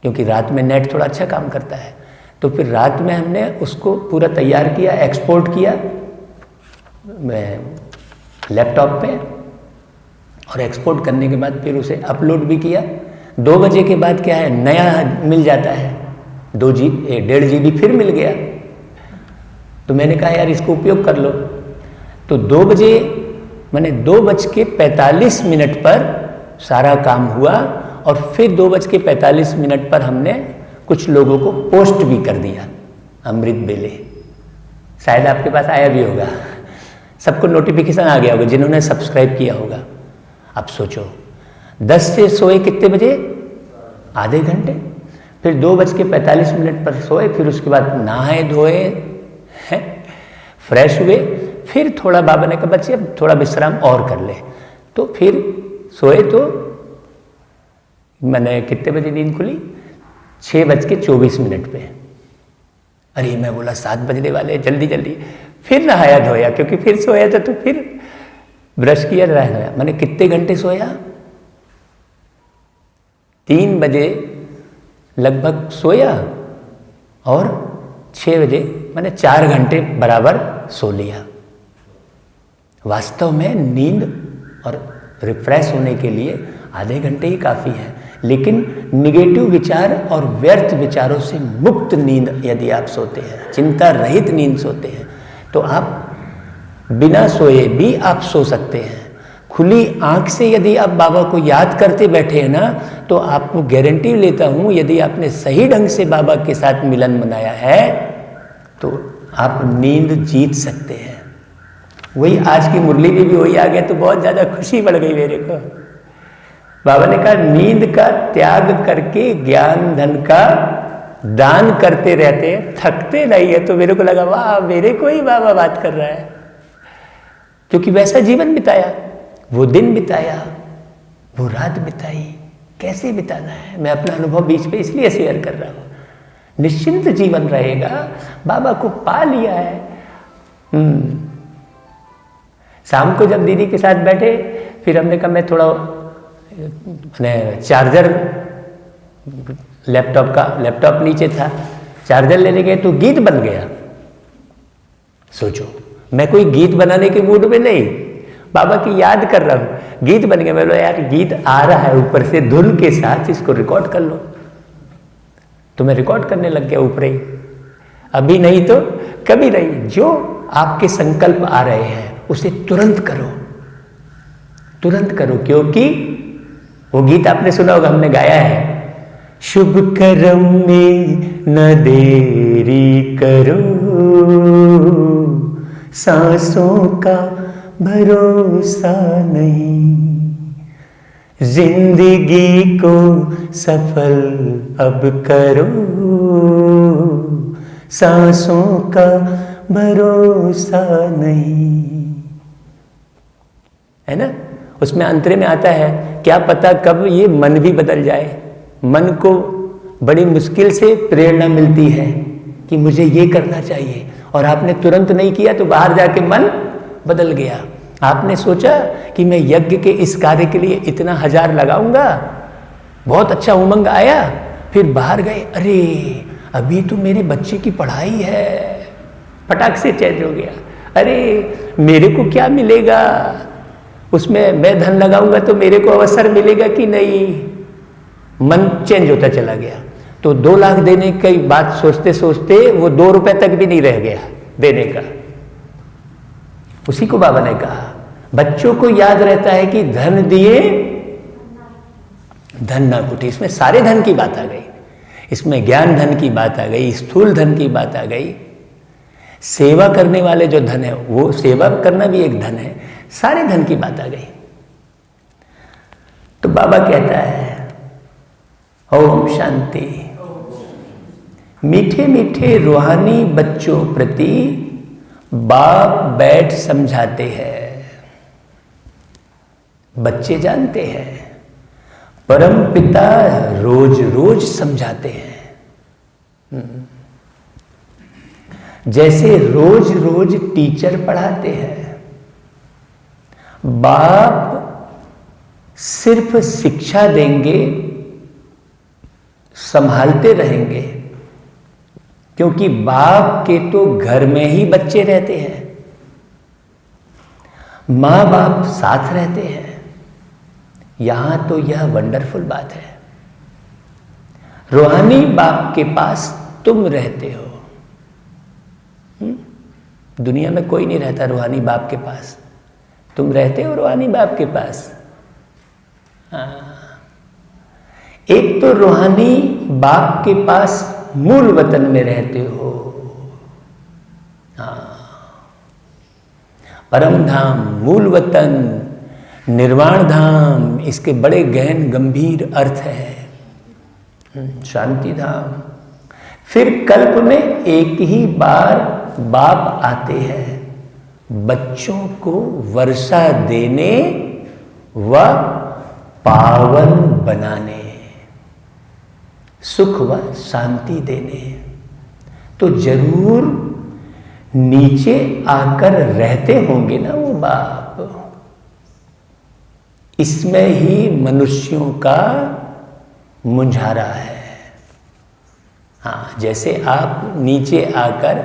क्योंकि रात में नेट थोड़ा अच्छा काम करता है। तो फिर रात में हमने उसको पूरा तैयार किया, एक्सपोर्ट किया लैपटॉप पे, और एक्सपोर्ट करने के बाद फिर उसे अपलोड भी किया। 2 बजे के बाद क्या है, नया मिल जाता है, 1.5 GB फिर मिल गया। तो मैंने कहा यार इसको उपयोग कर लो। तो 2 बजे मैंने 2:45 पर सारा काम हुआ, और फिर 2:45 पर हमने कुछ लोगों को पोस्ट भी कर दिया अमृत बेले। शायद आपके पास आया भी होगा, सबको नोटिफिकेशन आ गया होगा जिन्होंने सब्सक्राइब किया होगा। अब सोचो 10 से सोए कितने बजे, आधे घंटे, फिर 2:45 पर सोए, फिर उसके बाद नहाए धोए हैं, फ्रेश हुए, फिर थोड़ा बाबा ने कहा बच्चे अब थोड़ा विश्राम और कर ले, तो फिर सोए। तो मैंने कितने बजे नींद खुली, 6:24 पे। अरे मैं बोला 7 बजने वाले, जल्दी जल्दी, फिर नहाया धोया, क्योंकि फिर सोया था, तो फिर ब्रश किया, नहाया धोया। मैंने कितने घंटे सोया, 3 बजे लगभग सोया, और 6 बजे मैंने 4 घंटे बराबर सो लिया। वास्तव में नींद और रिफ्रेश होने के लिए आधे घंटे ही काफ़ी है, लेकिन निगेटिव विचार और व्यर्थ विचारों से मुक्त नींद यदि आप सोते हैं, चिंता रहित नींद सोते हैं, तो आप बिना सोए भी आप सो सकते हैं। खुली आंख से यदि आप बाबा को याद करते बैठे हैं ना, तो आपको गारंटी लेता हूँ, यदि आपने सही ढंग से बाबा के साथ मिलन बनाया है तो आप नींद जीत सकते हैं। वही आज की मुरली में भी वही आ गया, तो बहुत ज़्यादा खुशी बढ़ गई मेरे को। बाबा ने कहा नींद का त्याग करके ज्ञान धन का दान करते रहते हैं, थकते नहीं है। तो मेरे को लगा वाह, मेरे को ही बाबा बात कर रहा है, क्योंकि वैसा जीवन बिताया, वो दिन बिताया, वो रात बिताई। कैसे बिताना है, मैं अपना अनुभव बीच में इसलिए शेयर कर रहा हूँ। निश्चिंत जीवन रहेगा, बाबा को पा लिया है। शाम को जब दीदी के साथ बैठे, फिर हमने कहा मैं थोड़ा चार्जर, लैपटॉप नीचे था, चार्जर लेने गए तो गीत बन गया। सोचो, मैं कोई गीत बनाने के मूड में नहीं, बाबा की याद कर रहा हूँ, गीत बन गया। मैं बोला यार गीत आ रहा है ऊपर से धुन के साथ, इसको रिकॉर्ड कर लो। तो मैं रिकॉर्ड करने लग गया ऊपर ही। अभी नहीं तो कभी नहीं। जो आपके संकल्प आ रहे हैं उसे तुरंत करो, तुरंत करो, क्योंकि वो गीत आपने सुना होगा, हमने गाया है, शुभ कर्म में न देरी करो, सांसों का भरोसा नहीं, जिंदगी को सफल अब करो, सांसों का भरोसा नहीं। है ना? उसमें अंतरे में आता है, क्या पता कब ये मन भी बदल जाए। मन को बड़ी मुश्किल से प्रेरणा मिलती है कि मुझे ये करना चाहिए, और आपने तुरंत नहीं किया तो बाहर जाके मन बदल गया। आपने सोचा कि मैं यज्ञ के इस कार्य के लिए इतना 1000 लगाऊंगा, बहुत अच्छा उमंग आया, फिर बाहर गए, अरे अभी तो मेरे बच्चे की पढ़ाई है, फटाक से चेंज हो गया। अरे मेरे को क्या मिलेगा उसमें, मैं धन लगाऊंगा तो मेरे को अवसर मिलेगा कि नहीं। मन चेंज होता चला गया। तो 2 लाख देने की बात सोचते सोचते वो 2 रुपए तक भी नहीं रह गया देने का। उसी को बाबा ने कहा, बच्चों को याद रहता है कि धन दिए धन ना घुटे। इसमें सारे धन की बात आ गई, इसमें ज्ञान धन की बात आ गई, स्थूल धन की बात आ गई, सेवा करने वाले जो धन है वो सेवा करना भी एक धन है, सारे धन की बात आ गई। तो बाबा कहता है ओम शांति। मीठे मीठे रूहानी बच्चों प्रति बाप बैठ समझाते हैं। बच्चे जानते हैं, परम पिता रोज रोज समझाते हैं। जैसे रोज रोज टीचर पढ़ाते हैं, बाप सिर्फ शिक्षा देंगे, संभालते रहेंगे, क्योंकि बाप के तो घर में ही बच्चे रहते हैं, माँ बाप साथ रहते हैं। यहां तो यह वंडरफुल बात है, रूहानी बाप के पास तुम रहते हो। दुनिया में कोई नहीं रहता रूहानी बाप के पास, तुम रहते हो रूहानी बाप के पास। एक तो रूहानी बाप के पास मूल वतन में रहते हो, परम धाम, मूल वतन, निर्वाण धाम, इसके बड़े गहन गंभीर अर्थ है। शांति धाम। फिर कल्प में एक ही बार बाप आते हैं बच्चों को वर्षा देने व पावन बनाने, सुख व शांति देने। तो जरूर नीचे आकर रहते होंगे ना वो बाप। इसमें ही मनुष्यों का मुंझारा है। हाँ, जैसे आप नीचे आकर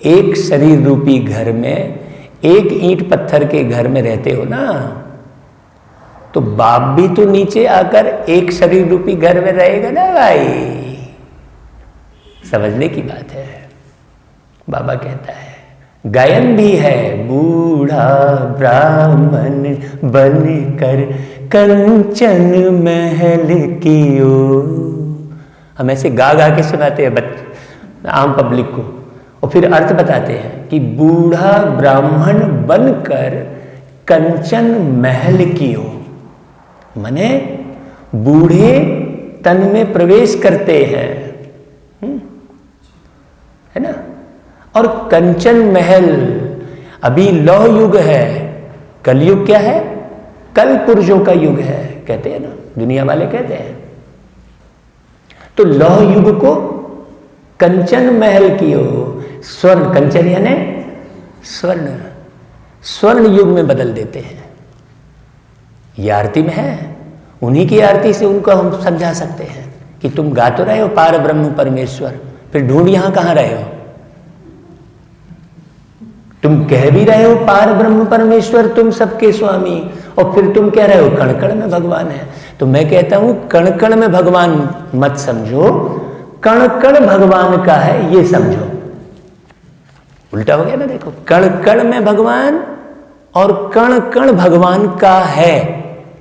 एक शरीर रूपी घर में, एक ईंट पत्थर के घर में रहते हो ना, तो बाप भी तो नीचे आकर एक शरीर रूपी घर में रहेगा ना भाई। समझने की बात है। बाबा कहता है, गायन भी है, बूढ़ा ब्राह्मण बनकर कंचन महल की ओर। हम ऐसे गा गा के सुनाते हैं आम पब्लिक को, और फिर अर्थ बताते हैं कि बूढ़ा ब्राह्मण बनकर कंचन महल की ओर, माने बूढ़े तन में प्रवेश करते हैं, है ना। और कंचन महल, अभी लौह युग है, कलयुग क्या है, कल पुरुषों का युग है, कहते हैं ना, दुनिया वाले कहते हैं। तो लौह युग को कंचन महल की ओर, स्वर्ण, कंचन यानी स्वर्ण, स्वर्ण युग में बदल देते हैं। ये आरती में है, उन्हीं की आरती से उनको हम समझा सकते हैं कि तुम गा तो रहे हो पार ब्रह्म परमेश्वर, फिर ढूंढ यहां कहां रहे हो। तुम कह भी रहे हो पार ब्रह्म परमेश्वर तुम सबके स्वामी, और फिर तुम कह रहे हो कण कण में भगवान है। तो मैं कहता हूं कण कण में भगवान मत समझो, कण कण भगवान का है ये समझो। उल्टा हो गया ना, देखो, कण कण में भगवान और कण कण भगवान का है,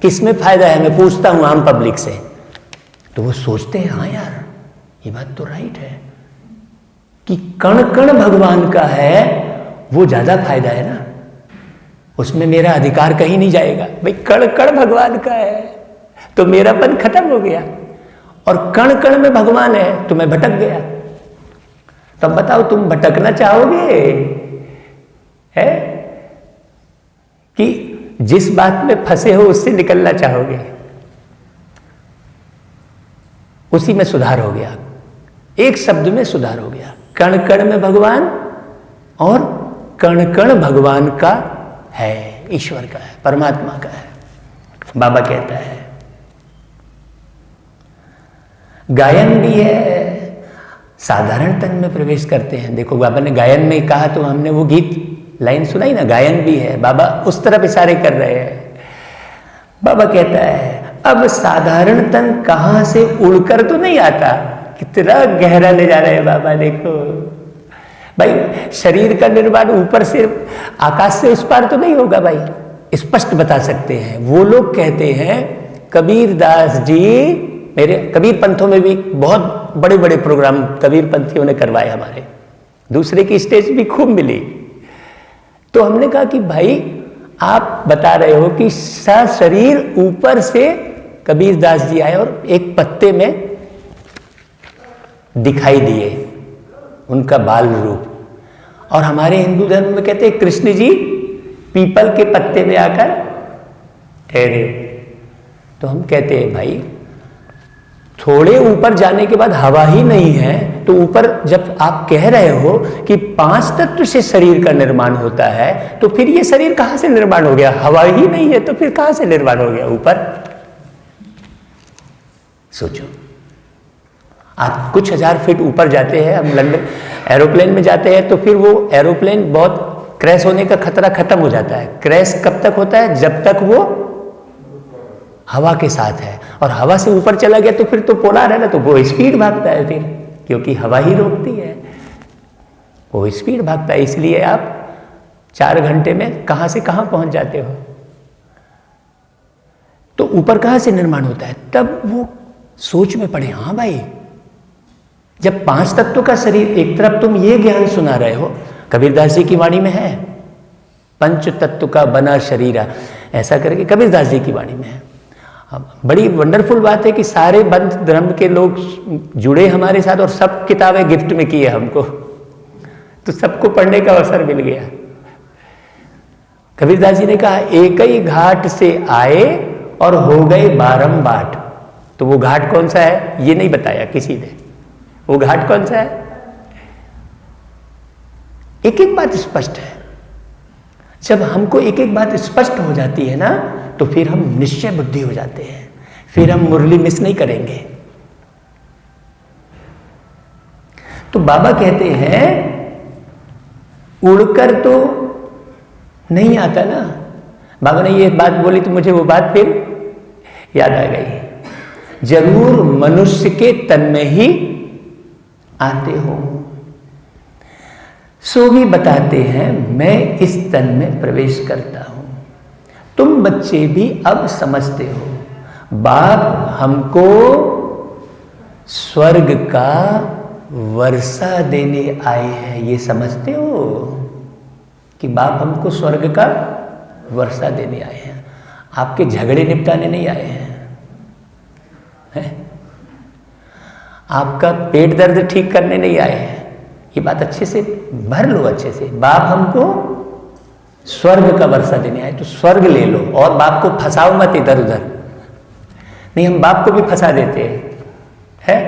किसमें फायदा है। मैं पूछता हूं आम पब्लिक से, तो वो सोचते हैं हाँ यार ये बात तो राइट है कि कण कण भगवान का है, वो ज्यादा फायदा है ना, उसमें मेरा अधिकार कहीं नहीं जाएगा। भाई कण कण भगवान का है तो मेरा पद खत्म हो गया, और कण कण में भगवान है तो मैं भटक गया। तब बताओ तुम भटकना चाहोगे है कि जिस बात में फंसे हो उससे निकलना चाहोगे। उसी में सुधार हो गया, एक शब्द में सुधार हो गया। कण कण में भगवान और कण कण भगवान का है, ईश्वर का है, परमात्मा का है। बाबा कहता है गायन भी है, साधारण तन में प्रवेश करते हैं। देखो बाबा ने गायन में कहा तो हमने वो गीत लाइन सुनाई ना, गायन भी है। बाबा उस तरफ इशारे कर रहे हैं। बाबा कहता है अब साधारण तन कहां से उड़कर तो नहीं आता, कितना गहरा ले जा रहे हैं बाबा। देखो भाई शरीर का निर्माण ऊपर से आकाश से उस पार तो नहीं होगा भाई, स्पष्ट बता सकते हैं। वो लोग कहते हैं, कबीर दास जी, मेरे कबीर पंथों में भी बहुत बड़े बड़े प्रोग्राम कबीर पंथियों ने करवाए, हमारे दूसरे की स्टेज भी खूब मिली। तो हमने कहा कि भाई आप बता रहे हो कि शरीर ऊपर से कबीर दास जी आए और एक पत्ते में दिखाई दिए उनका बाल रूप, और हमारे हिंदू धर्म में कहते हैं कृष्ण जी पीपल के पत्ते में आकर ठहरे। तो हम कहते हैं भाई थोड़े ऊपर जाने के बाद हवा ही नहीं है, तो ऊपर जब आप कह रहे हो कि 5 तत्व से शरीर का निर्माण होता है, तो फिर ये शरीर कहां से निर्माण हो गया। हवा ही नहीं है तो फिर कहां से निर्माण हो गया ऊपर। सोचो, आप कुछ हजार फीट ऊपर जाते हैं, हम लंदन एरोप्लेन में जाते हैं, तो फिर वो एरोप्लेन बहुत क्रैश होने का खतरा खत्म हो जाता है। क्रैश कब तक होता है, जब तक वो हवा के साथ है, और हवा से ऊपर चला गया तो फिर तो पोलार है ना, तो वो स्पीड भागता है फिर, क्योंकि हवा ही रोकती है, वो स्पीड भागता है। इसलिए आप 4 घंटे में कहां से कहां पहुंच जाते हो। तो ऊपर कहां से निर्माण होता है। तब वो सोच में पड़े, हाँ भाई जब 5 तत्वों का शरीर, एक तरफ तुम ये ज्ञान सुना रहे हो, कबीरदास जी की वाणी में है, 5 तत्व का बना शरीरा, ऐसा करके कबीरदास जी की वाणी में है। बड़ी वंडरफुल बात है कि सारे बंद धर्म के लोग जुड़े हमारे साथ, और सब किताबें गिफ्ट में की है हमको, तो सबको पढ़ने का अवसर मिल गया। कबीरदास जी ने कहा एक ही घाट से आए और हो गए 12 बाट। तो वो घाट कौन सा है ये नहीं बताया किसी ने, वो घाट कौन सा है। एक एक बात स्पष्ट है। जब हमको एक एक बात स्पष्ट हो जाती है ना, तो फिर हम निश्चय बुद्धि हो जाते हैं, फिर हम मुरली मिस नहीं करेंगे। तो बाबा कहते हैं उड़कर तो नहीं आता ना। बाबा ने ये बात बोली तो मुझे वो बात फिर याद आ गई। जरूर मनुष्य के तन में ही आते हो। सो भी बताते हैं मैं इस तन में प्रवेश करता हूं। तुम बच्चे भी अब समझते हो बाप हमको स्वर्ग का वर्षा देने आए हैं। ये समझते हो कि बाप हमको स्वर्ग का वर्षा देने आए हैं, आपके झगड़े निपटाने नहीं आए हैं, आपका पेट दर्द ठीक करने नहीं आए हैं। ये बात अच्छे से भर लो, अच्छे से। बाप हमको स्वर्ग का वर्षा देने आए, तो स्वर्ग ले लो और बाप को फंसाओ मत इधर उधर। नहीं, हम बाप को भी फंसा देते हैं।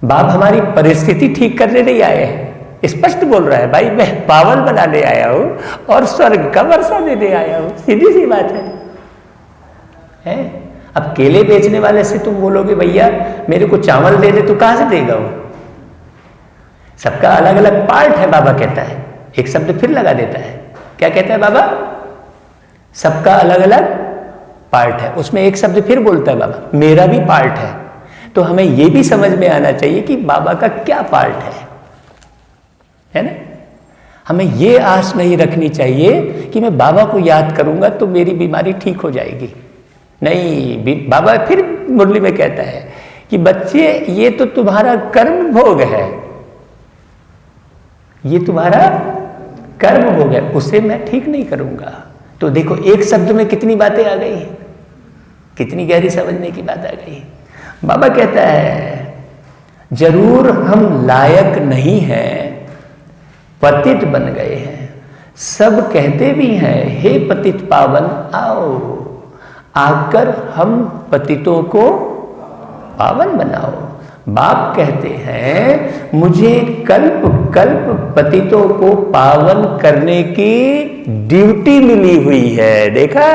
बाप हमारी परिस्थिति ठीक करने नहीं आए हैं, स्पष्ट बोल रहा है भाई मैं पावन बनाने आया हूं और स्वर्ग का वर्षा देने आया हूं। सीधी सी बात है? अब केले बेचने वाले से तुम बोलोगे भैया मेरे को चावल दे दे, तो कहां से देगा वो? सबका अलग अलग पार्ट है। बाबा कहता है, एक शब्द फिर लगा देता है, क्या कहता है बाबा? सबका अलग अलग पार्ट है। उसमें एक शब्द फिर बोलता है बाबा मेरा भी पार्ट है। तो हमें यह भी समझ में आना चाहिए कि बाबा का क्या पार्ट है ना? हमें ये आस नहीं रखनी चाहिए कि मैं बाबा को याद करूंगा तो मेरी बीमारी ठीक हो जाएगी। नहीं, बाबा फिर मुरली में कहता है कि बच्चे ये तो तुम्हारा कर्म भोग है, ये तुम्हारा कर्म भोग है, उसे मैं ठीक नहीं करूंगा। तो देखो एक शब्द में कितनी बातें आ गई, कितनी गहरी समझने की बात आ गई। बाबा कहता है जरूर हम लायक नहीं हैं, पतित बन गए हैं। सब कहते भी हैं हे पतित पावन आओ, आकर हम पतितों को पावन बनाओ। बाप कहते हैं मुझे कल्प कल्प पतितों को पावन करने की ड्यूटी मिली हुई है। देखा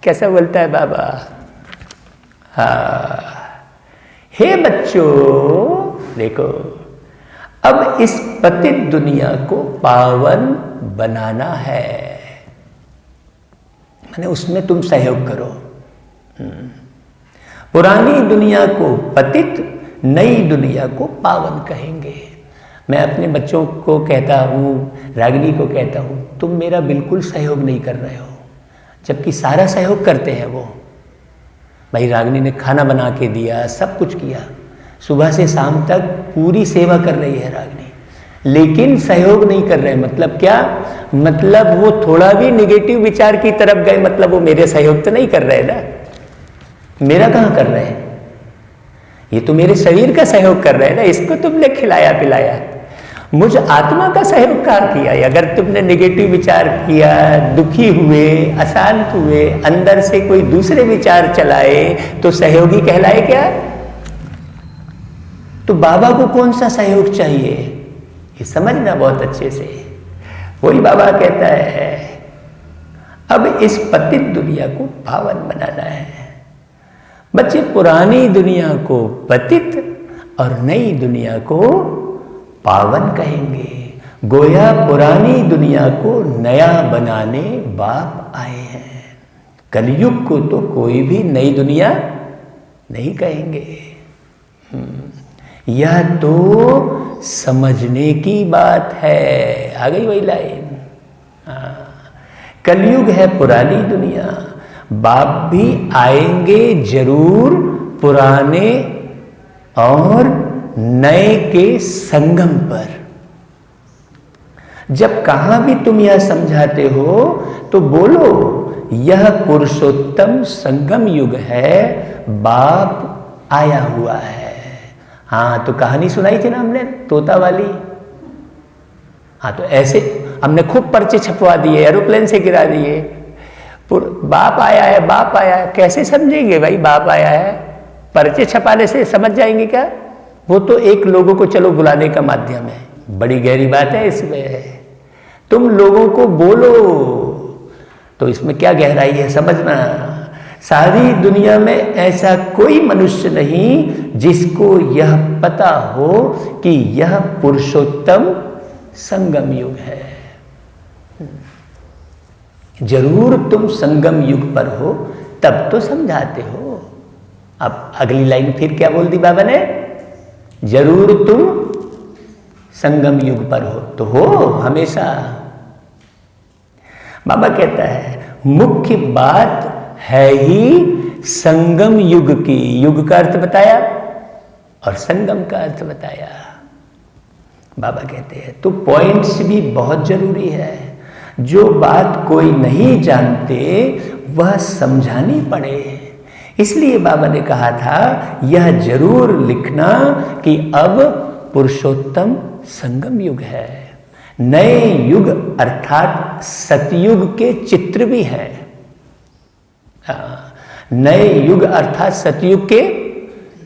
कैसा बोलता है बाबा? हाँ, हे बच्चों देखो अब इस पतित दुनिया को पावन बनाना है, माने उसमें तुम सहयोग करो। पुरानी दुनिया को पतित, नई दुनिया को पावन कहेंगे। मैं अपने बच्चों को कहता हूँ, रागिनी को कहता हूँ, तुम मेरा बिल्कुल सहयोग नहीं कर रहे हो, जबकि सारा सहयोग करते हैं वो। भाई रागिनी ने खाना बना के दिया, सब कुछ किया, सुबह से शाम तक पूरी सेवा कर रही है रागिनी, लेकिन सहयोग नहीं कर रहे। मतलब क्या? मतलब वो थोड़ा भी निगेटिव विचार की तरफ गए, मतलब वो मेरे सहयोग तो नहीं कर रहे ना। मेरा कहाँ कर रहे हैं? ये तो मेरे शरीर का सहयोग कर रहे हैं ना, इसको तुमने खिलाया पिलाया। मुझ आत्मा का सहयोग कहाँ किया? अगर तुमने निगेटिव विचार किया, दुखी हुए, अशांत हुए, अंदर से कोई दूसरे विचार चलाए, तो सहयोगी कहलाए क्या? तो बाबा को कौन सा सहयोग चाहिए, ये समझना बहुत अच्छे से। वही बाबा कहता है अब इस पतित दुनिया को पावन बनाना है। बच्चे पुरानी दुनिया को पतित और नई दुनिया को पावन कहेंगे। गोया पुरानी दुनिया को नया बनाने बाप आए हैं। कलयुग को तो कोई भी नई दुनिया नहीं कहेंगे। यह तो समझने की बात है। आ गई वही लाइन। कलयुग है पुरानी दुनिया, बाप भी आएंगे जरूर पुराने और नए के संगम पर। जब कहां भी तुम यह समझाते हो तो बोलो यह पुरुषोत्तम संगम युग है, बाप आया हुआ है। हाँ, तो कहानी सुनाई थी ना हमने तोता वाली। हाँ, तो ऐसे हमने खूब पर्चे छपवा दिए, एरोप्लेन से गिरा दिए, बाप आया है, बाप आया है। कैसे समझेंगे भाई बाप आया है? पर्चे छपाने से समझ जाएंगे क्या? वो तो एक लोगों को चलो बुलाने का माध्यम है। बड़ी गहरी बात है इसमें। तुम लोगों को बोलो तो इसमें क्या गहराई है समझना। सारी दुनिया में ऐसा कोई मनुष्य नहीं जिसको यह पता हो कि यह पुरुषोत्तम संगम युग है। जरूर तुम संगम युग पर हो तब तो समझाते हो। अब अगली लाइन फिर क्या बोल दी बाबा ने? जरूर तुम संगम युग पर हो तो हो हमेशा। बाबा कहता है मुख्य बात है ही संगम युग की। युग का अर्थ बताया और संगम का अर्थ बताया। बाबा कहते हैं तो पॉइंट्स भी बहुत जरूरी है। जो बात कोई नहीं जानते वह समझानी पड़े। इसलिए बाबा ने कहा था यह जरूर लिखना कि अब पुरुषोत्तम संगम युग है। नए युग अर्थात सतयुग के चित्र भी हैं। नए युग अर्थात सतयुग के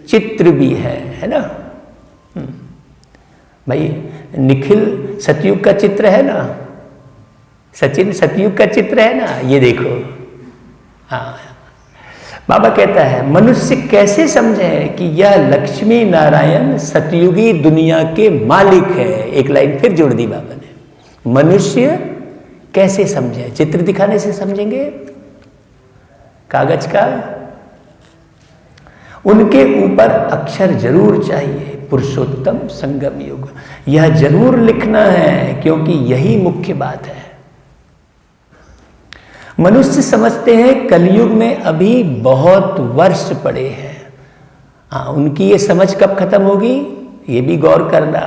चित्र भी है ना। भाई निखिल सतयुग का चित्र है ना, सचिन सतयुग का चित्र है ना, ये देखो। हाँ, बाबा कहता है मनुष्य कैसे समझे कि यह लक्ष्मी नारायण सतयुगी दुनिया के मालिक है। एक लाइन फिर जोड़ दी बाबा ने, मनुष्य कैसे समझे? चित्र दिखाने से समझेंगे? कागज का? उनके ऊपर अक्षर जरूर चाहिए। पुरुषोत्तम संगम युग यह जरूर लिखना है क्योंकि यही मुख्य बात है। मनुष्य समझते हैं कलयुग में अभी बहुत वर्ष पड़े हैं। हाँ, उनकी ये समझ कब खत्म होगी ये भी गौर करना।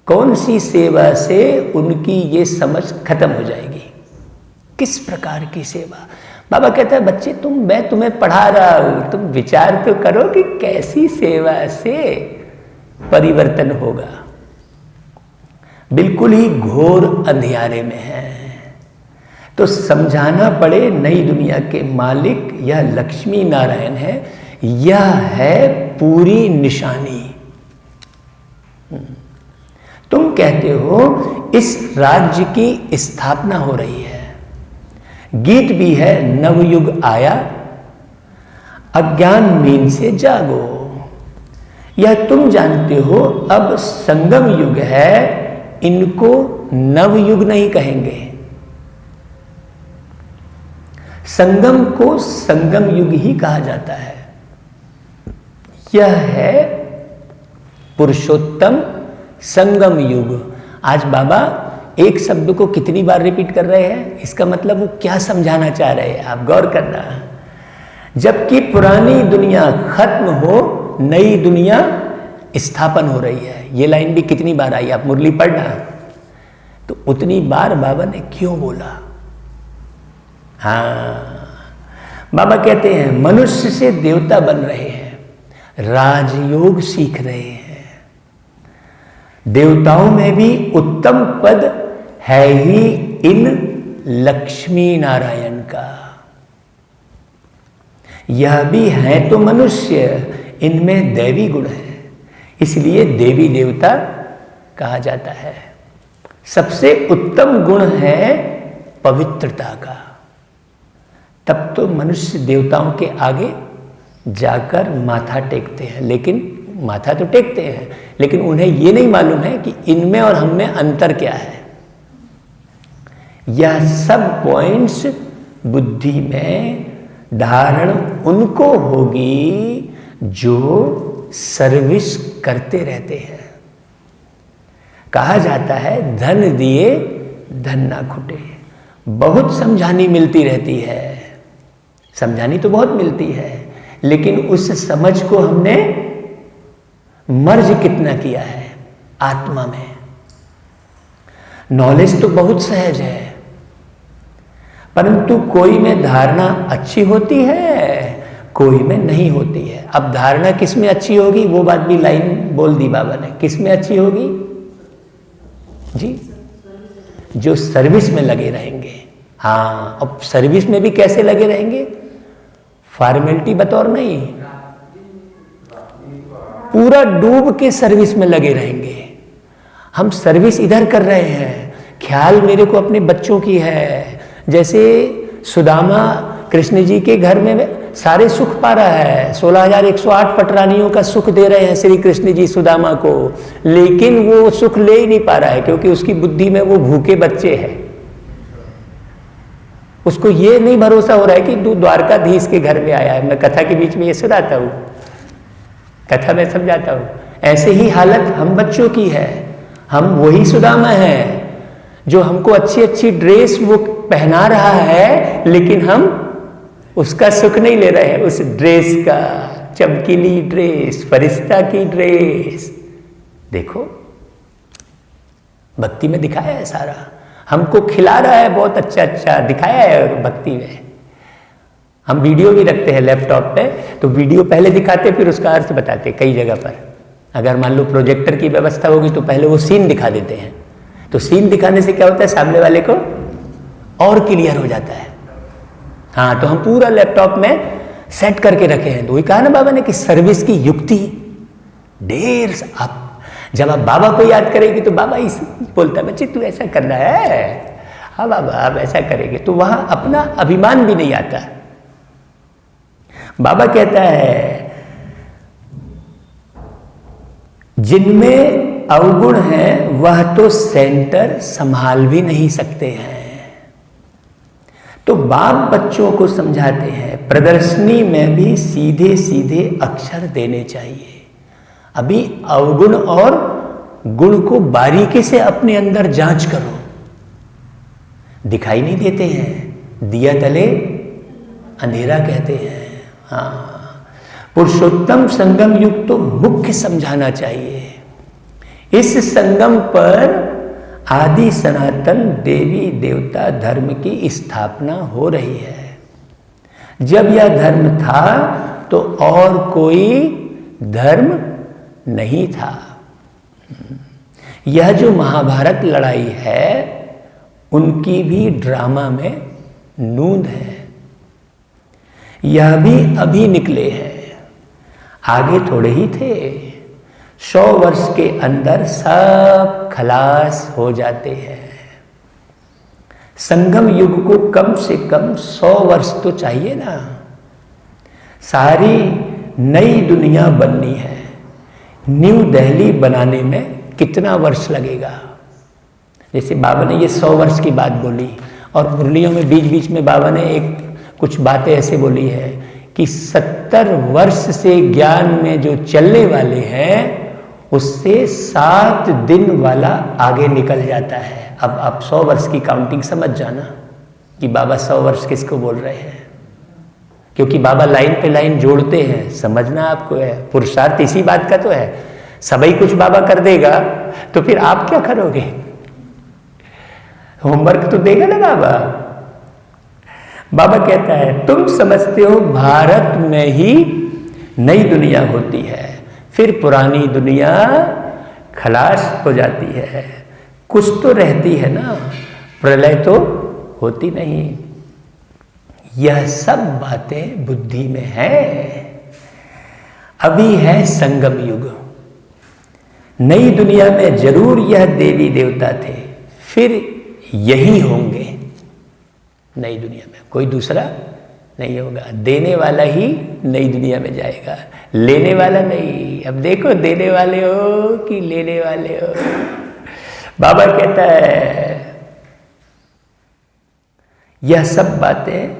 कौन सी सेवा से उनकी ये समझ खत्म हो जाएगी? किस प्रकार की सेवा? बाबा कहता है बच्चे मैं तुम्हें पढ़ा रहा हूं, तुम विचार तो करो कि कैसी सेवा से परिवर्तन होगा। बिल्कुल ही घोर अंधियारे में है तो समझाना पड़े नई दुनिया के मालिक यह लक्ष्मी नारायण है। यह है पूरी निशानी। तुम कहते हो इस राज्य की स्थापना हो रही है। गीत भी है नवयुग आया अज्ञान नींद से जागो। यह तुम जानते हो अब संगम युग है, इनको नवयुग नहीं कहेंगे। संगम को संगम युग ही कहा जाता है। यह है पुरुषोत्तम संगम युग। आज बाबा एक शब्द को कितनी बार रिपीट कर रहे हैं? इसका मतलब वो क्या समझाना चाह रहे हैं आप गौर करना। जबकि पुरानी दुनिया खत्म हो नई दुनिया स्थापन हो रही है। ये लाइन भी कितनी बार आई आप मुरली पढ़ना तो उतनी बार बाबा ने क्यों बोला? हाँ, बाबा कहते हैं मनुष्य से देवता बन रहे हैं, राजयोग सीख रहे हैं। देवताओं में भी उत्तम पद है ही इन लक्ष्मी नारायण का। यह भी है तो मनुष्य, इनमें दैवी गुण है, इसलिए देवी देवता कहा जाता है। सबसे उत्तम गुण है पवित्रता का। तब तो मनुष्य देवताओं के आगे जाकर माथा टेकते हैं, लेकिन माथा तो टेकते हैं लेकिन उन्हें यह नहीं मालूम है कि इनमें और हम में अंतर क्या है। यह सब पॉइंट्स बुद्धि में धारण उनको होगी जो सर्विस करते रहते हैं। कहा जाता है धन दिए धन ना खुटे। बहुत समझानी मिलती रहती है, समझानी तो बहुत मिलती है, लेकिन उस समझ को हमने मर्ज कितना किया है आत्मा में। नॉलेज तो बहुत सहज है परंतु कोई में धारणा अच्छी होती है, कोई में नहीं होती है। अब धारणा किस में अच्छी होगी वो बात भी लाइन बोल दी बाबा ने। किस में अच्छी होगी जी? जो सर्विस में लगे रहेंगे। हाँ, अब सर्विस में भी कैसे लगे रहेंगे? फॉर्मेलिटी बतौर नहीं, पूरा डूब के सर्विस में लगे रहेंगे। हम सर्विस इधर कर रहे हैं, ख्याल मेरे को अपने बच्चों की है। जैसे सुदामा कृष्ण जी के घर में सारे सुख पा रहा है, 16,108 पटरानियों का सुख दे रहे हैं श्री कृष्ण जी सुदामा को, लेकिन वो सुख ले ही नहीं पा रहा है क्योंकि उसकी बुद्धि में वो भूखे बच्चे हैं। उसको ये नहीं भरोसा हो रहा है कि तू द्वारकाधीश के घर में आया है। मैं कथा के बीच में ये सुनाता हूं, कथा में समझाता हूं। ऐसे ही हालत हम बच्चों की है। हम वही सुदामा है जो हमको अच्छी अच्छी ड्रेस वो पहना रहा है, लेकिन हम उसका सुख नहीं ले रहे हैं, उस ड्रेस का, चमकीली ड्रेस, फरिश्ता की ड्रेस। देखो भक्ति में दिखाया है सारा, हमको खिला रहा है, बहुत अच्छा अच्छा दिखाया है भक्ति में। हम वीडियो भी रखते हैं लैपटॉप पे, तो वीडियो पहले दिखाते फिर उसका अर्थ बताते कई जगह पर। अगर मान लो प्रोजेक्टर की व्यवस्था होगी तो पहले वो सीन दिखा देते हैं, तो सीन दिखाने से क्या होता है, सामने वाले को और क्लियर हो जाता है। हाँ, तो हम पूरा लैपटॉप में सेट करके रखे हैं। तो वही कहा ना बाबा ने कि सर्विस की युक्ति ढेर। आप जब आप बाबा को याद करेगी तो बाबा इस बोलता है, बच्चे तू ऐसा करना है, हाँ बाबा आप ऐसा करेंगे, तो वहां अपना अभिमान भी नहीं आता। बाबा कहता है जिनमें अवगुण है वह तो सेंटर संभाल भी नहीं सकते हैं। तो बाप बच्चों को समझाते हैं प्रदर्शनी में भी सीधे सीधे अक्षर देने चाहिए। अभी अवगुण और गुण को बारीकी से अपने अंदर जांच करो। दिखाई नहीं देते हैं, दिया तले अंधेरा कहते हैं। हाँ, पुरुषोत्तम संगम युग तो मुख्य समझाना चाहिए। इस संगम पर आदि सनातन देवी देवता धर्म की स्थापना हो रही है। जब यह धर्म था तो और कोई धर्म नहीं था। यह जो महाभारत लड़ाई है उनकी भी ड्रामा में नूंद है। यह भी अभी निकले हैं, आगे थोड़े ही थे। 100 वर्ष के अंदर सब खलास हो जाते हैं। संगम युग को कम से कम 100 वर्ष तो चाहिए ना। सारी नई दुनिया बननी है। न्यू दिल्ली बनाने में कितना वर्ष लगेगा? जैसे बाबा ने ये 100 वर्ष की बात बोली, और मुरलियों में बीच बीच में बाबा ने एक कुछ बातें ऐसे बोली है कि 70 वर्ष से ज्ञान में जो चलने वाले हैं उससे 7 दिन वाला आगे निकल जाता है। अब आप 100 वर्ष की काउंटिंग समझ जाना कि बाबा 100 वर्ष किसको बोल रहे हैं, क्योंकि बाबा लाइन पे लाइन जोड़ते हैं। समझना आपको है, पुरुषार्थ इसी बात का तो है। सभी कुछ बाबा कर देगा तो फिर आप क्या करोगे? होमवर्क तो देगा ना बाबा। बाबा कहता है तुम समझते हो भारत में ही नई दुनिया होती है, फिर पुरानी दुनिया खलास हो जाती है। कुछ तो रहती है ना, प्रलय तो होती नहीं। यह सब बातें बुद्धि में है। अभी है संगम युग। नई दुनिया में जरूर यह देवी देवता थे, फिर यही होंगे। नई दुनिया में कोई दूसरा नहीं होगा। देने वाला ही नई दुनिया में जाएगा, लेने वाला नहीं। अब देखो देने वाले हो कि लेने वाले हो। बाबा कहता है यह सब बातें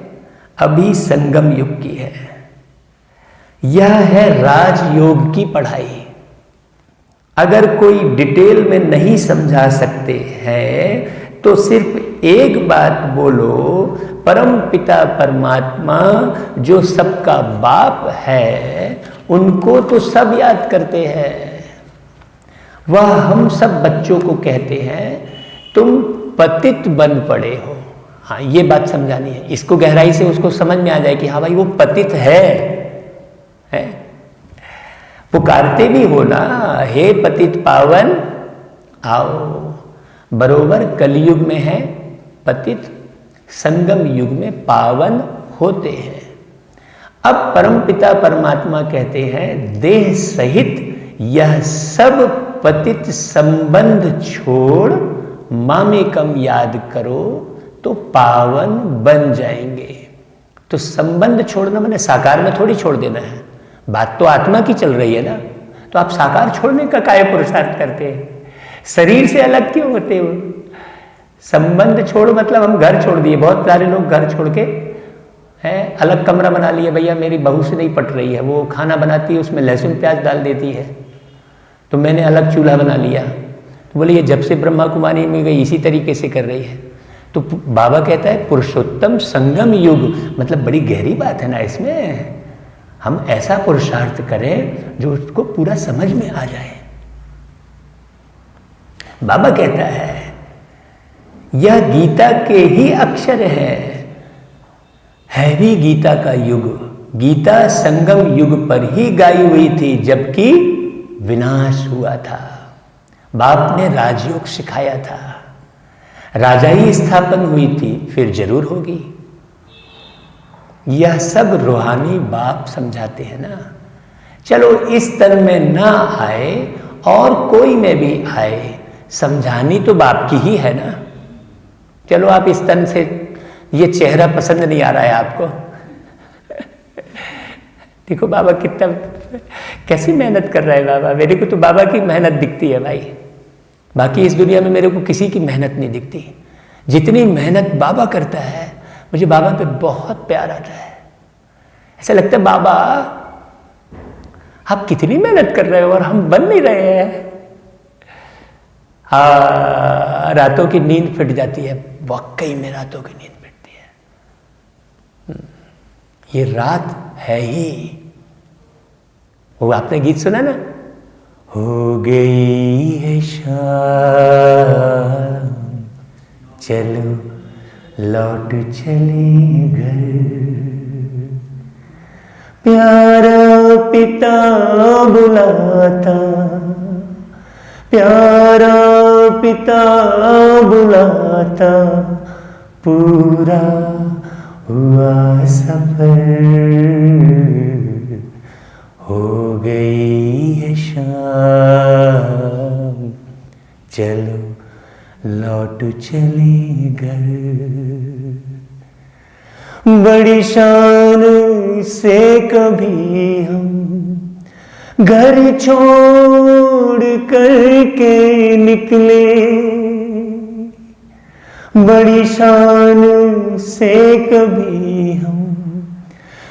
अभी संगम युग की है। यह है राजयोग की पढ़ाई। अगर कोई डिटेल में नहीं समझा सकते हैं तो सिर्फ एक बात बोलो, परम पिता परमात्मा जो सबका बाप है उनको तो सब याद करते हैं। वह हम सब बच्चों को कहते हैं तुम पतित बन पड़े हो। हाँ, ये बात समझानी है। इसको गहराई से उसको समझ में आ जाए कि हाँ भाई वो पतित है। पुकारते भी हो ना, हे पतित पावन आओ। बरोबर कलयुग में है पतित, संगम युग में पावन होते हैं। अब परमपिता परमात्मा कहते हैं देह सहित यह सब पतित संबंध छोड़ मामेकम याद करो तो पावन बन जाएंगे। तो संबंध छोड़ना मैंने साकार में थोड़ी छोड़ देना है, बात तो आत्मा की चल रही है ना। तो आप साकार छोड़ने का काय पुरुषार्थ करते हैं? शरीर से अलग क्यों होते हो? संबंध छोड़ मतलब हम घर छोड़ दिए। बहुत सारे लोग घर छोड़ के है अलग कमरा बना लिया, भैया मेरी बहू से नहीं पट रही है, वो खाना बनाती है उसमें लहसुन प्याज डाल देती है, तो मैंने अलग चूल्हा बना लिया। तो बोले ये जब से ब्रह्मा कुमारी में गई इसी तरीके से कर रही है। तो बाबा कहता है पुरुषोत्तम संगम युग, मतलब बड़ी गहरी बात है ना इसमें। हम ऐसा पुरुषार्थ करें जो उसको पूरा समझ में आ जाए। बाबा कहता है यह गीता के ही अक्षर है भी गीता का युग। गीता संगम युग पर ही गाई हुई थी जबकि विनाश हुआ था। बाप ने राजयोग सिखाया था, राजाई स्थापन हुई थी, फिर जरूर होगी। यह सब रूहानी बाप समझाते हैं ना। चलो इस तन में ना आए और कोई में भी आए, समझानी तो बाप की ही है ना। चलो आप इस तन से, ये चेहरा पसंद नहीं आ रहा है आपको, देखो बाबा कितना कैसी मेहनत कर रहा है बाबा। मेरे को तो बाबा की मेहनत दिखती है भाई, बाकी इस दुनिया में मेरे को किसी की मेहनत नहीं दिखती। जितनी मेहनत बाबा करता है मुझे बाबा पे बहुत प्यार आता है। ऐसा लगता है बाबा आप कितनी मेहनत कर रहे हो और हम बन नहीं रहे हैं। हाँ, रातों की नींद फिट जाती है, वाकई में रातों की नींद फिटती है। ये रात है ही, वो आपने गीत सुना ना, हो गई है शाम चलो लौट चले घर, प्यारा पिता बुलाता, प्यारा पिता बुलाता, पूरा हुआ सफर, हो गई है शाम चलो लौट चले घर। बड़ी शान से कभी हम घर छोड़ कर के निकले, बड़ी शान से कभी हम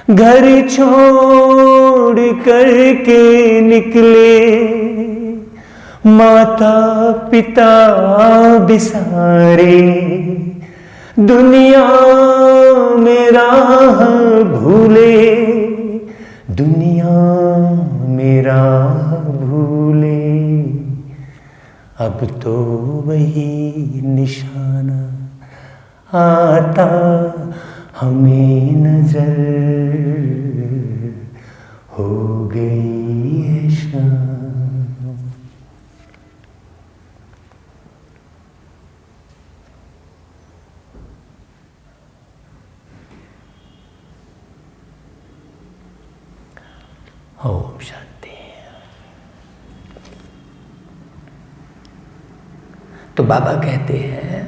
घर छोड़ कर के निकले, माता पिता बिसारे दुनिया में राह भूले, दुनिया में राह भूले, अब तो वही निशाना आता हमें नजर, हो गई है शाम। ओम शांति। तो बाबा कहते हैं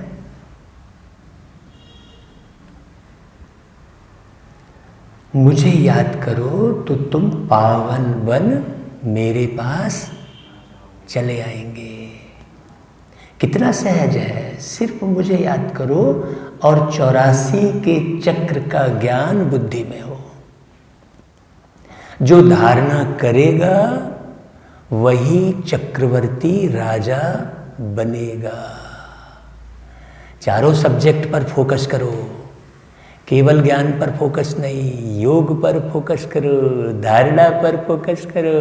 मुझे याद करो तो तुम पावन बन मेरे पास चले आएंगे। कितना सहज है, सिर्फ मुझे याद करो और 84 के चक्र का ज्ञान बुद्धि में हो। जो धारणा करेगा वही चक्रवर्ती राजा बनेगा। चारों सब्जेक्ट पर फोकस करो, केवल ज्ञान पर फोकस नहीं, योग पर फोकस करो, धारणा पर फोकस करो,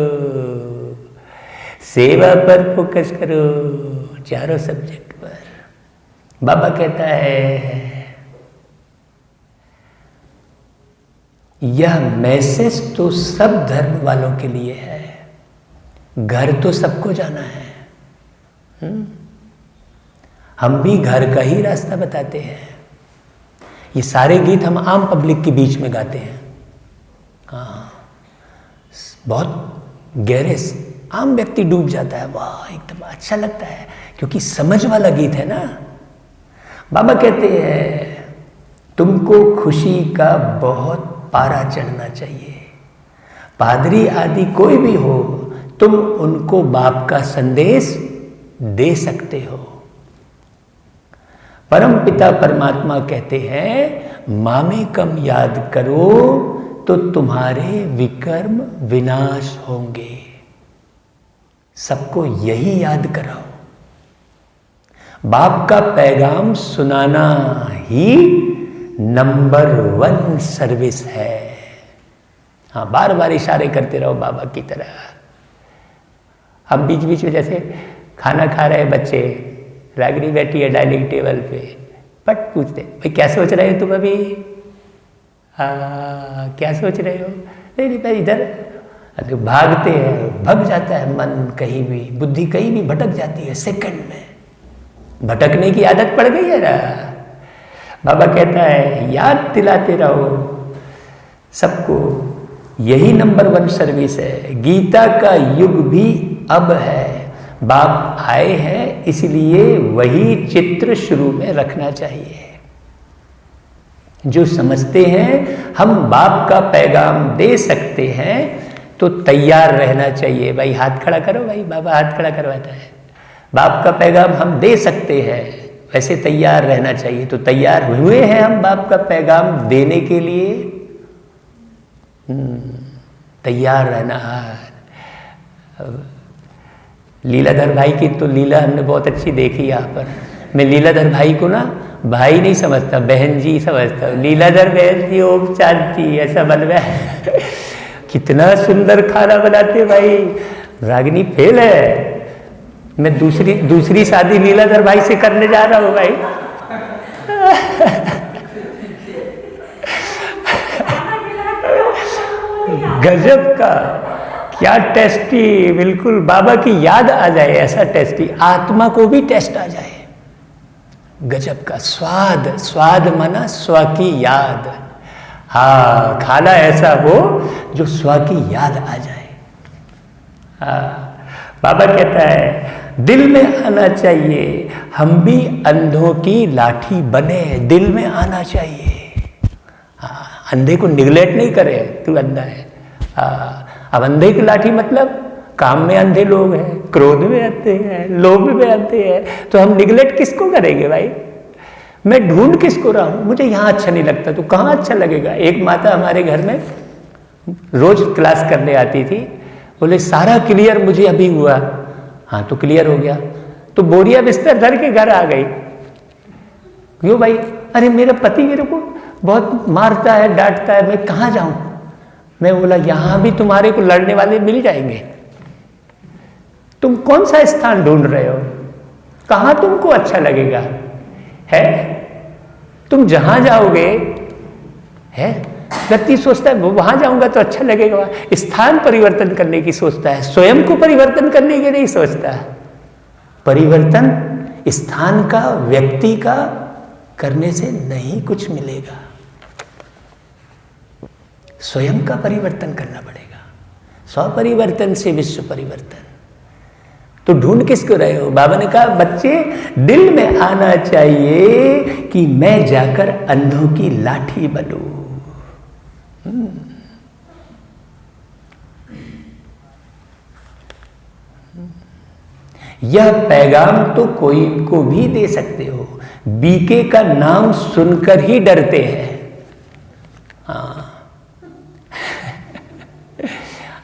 सेवा पर फोकस करो, चारों सब्जेक्ट पर। बाबा कहता है यह मैसेज तो सब धर्म वालों के लिए है, घर तो सबको जाना है। हम भी घर का ही रास्ता बताते हैं। ये सारे गीत हम आम पब्लिक के बीच में गाते हैं। हाँ, बहुत गहरे आम व्यक्ति डूब जाता है, वाह एकदम अच्छा लगता है, क्योंकि समझ वाला गीत है ना। बाबा कहते हैं तुमको खुशी का बहुत पारा चढ़ना चाहिए। पादरी आदि कोई भी हो, तुम उनको बाप का संदेश दे सकते हो। परम पिता परमात्मा कहते हैं मामेकम याद करो तो तुम्हारे विकर्म विनाश होंगे। सबको यही याद कराओ। बाप का पैगाम सुनाना ही नंबर 1 सर्विस है। हाँ, बार बार इशारे करते रहो बाबा की तरह। हम बीच बीच में जैसे खाना खा रहे बच्चे, रागिनी बैठी है डाइनिंग टेबल पे, पट पूछते भाई क्या सोच रहे हो तुम अभी? क्या सोच रहे हो? नहीं भाई इधर। अरे भागते हैं, भग जाता है मन कहीं भी, बुद्धि कहीं भी भटक जाती है सेकंड में। भटकने की आदत पड़ गई है ना। बाबा कहता है याद दिलाते रहो सबको, यही नंबर 1 सर्विस है। गीता का युग भी अब है। बाप आए हैं इसलिए वही चित्र शुरू में रखना चाहिए। जो समझते हैं हम बाप का पैगाम दे सकते हैं तो तैयार रहना चाहिए। भाई हाथ खड़ा करो, भाई बाबा हाथ खड़ा करवाता है। बाप का पैगाम हम दे सकते हैं, वैसे तैयार रहना चाहिए। तो तैयार हुए हैं हम बाप का पैगाम देने के लिए। तैयार रहना। लीलाधर भाई की तो लीला हमने बहुत अच्छी देखी यहाँ पर। मैं लीलाधर भाई को ना भाई नहीं समझता, बहन जी समझता हूँ। लीलाधर बहन जी, ओम शांति, ऐसा बन रहा है। कितना सुंदर खाना बनाते भाई। रागिनी फेल है। मैं दूसरी शादी लीलाधर भाई से करने जा रहा हूँ भाई। गजब का, क्या टेस्टी, बिल्कुल बाबा की याद आ जाए ऐसा टेस्टी, आत्मा को भी टेस्ट आ जाए। गजब का स्वाद, स्वाद माना स्व की याद। हाँ, खाना ऐसा हो जो स्व की याद आ जाए। हाँ, बाबा कहता है दिल में आना चाहिए, हम भी अंधों की लाठी बने। दिल में आना चाहिए। हाँ, अंधे को निगलेक्ट नहीं करे, तू अंधा है। अब अंधे की लाठी मतलब काम में अंधे लोग हैं, क्रोध में अंधे हैं, लोभ में अंधे हैं, तो हम निगलेक्ट किसको करेंगे भाई? मैं ढूंढ किसको रहा हूं, मुझे यहां अच्छा नहीं लगता तो कहां अच्छा लगेगा? एक माता हमारे घर में रोज क्लास करने आती थी, बोले सारा क्लियर मुझे अभी हुआ। हाँ तो क्लियर हो गया, तो बोरिया बिस्तर धर के घर आ गई। क्यों भाई? अरे मेरा पति मेरे को बहुत मारता है, डांटता है, मैं कहाँ जाऊं? मैं बोला यहां भी तुम्हारे को लड़ने वाले मिल जाएंगे। तुम कौन सा स्थान ढूंढ रहे हो? कहां तुमको अच्छा लगेगा? है तुम जहां जाओगे, है व्यक्ति सोचता है वहां जाऊंगा तो अच्छा लगेगा, स्थान परिवर्तन करने की सोचता है, स्वयं को परिवर्तन करने की नहीं सोचता। परिवर्तन स्थान का, व्यक्ति का करने से नहीं कुछ मिलेगा, स्वयं का परिवर्तन करना पड़ेगा। स्व परिवर्तन से विश्व परिवर्तन। तो ढूंढ किसको रहे हो? बाबा ने कहा बच्चे दिल में आना चाहिए कि मैं जाकर अंधों की लाठी बनूं। यह पैगाम तो कोई को भी दे सकते हो। बीके का नाम सुनकर ही डरते हैं। हाँ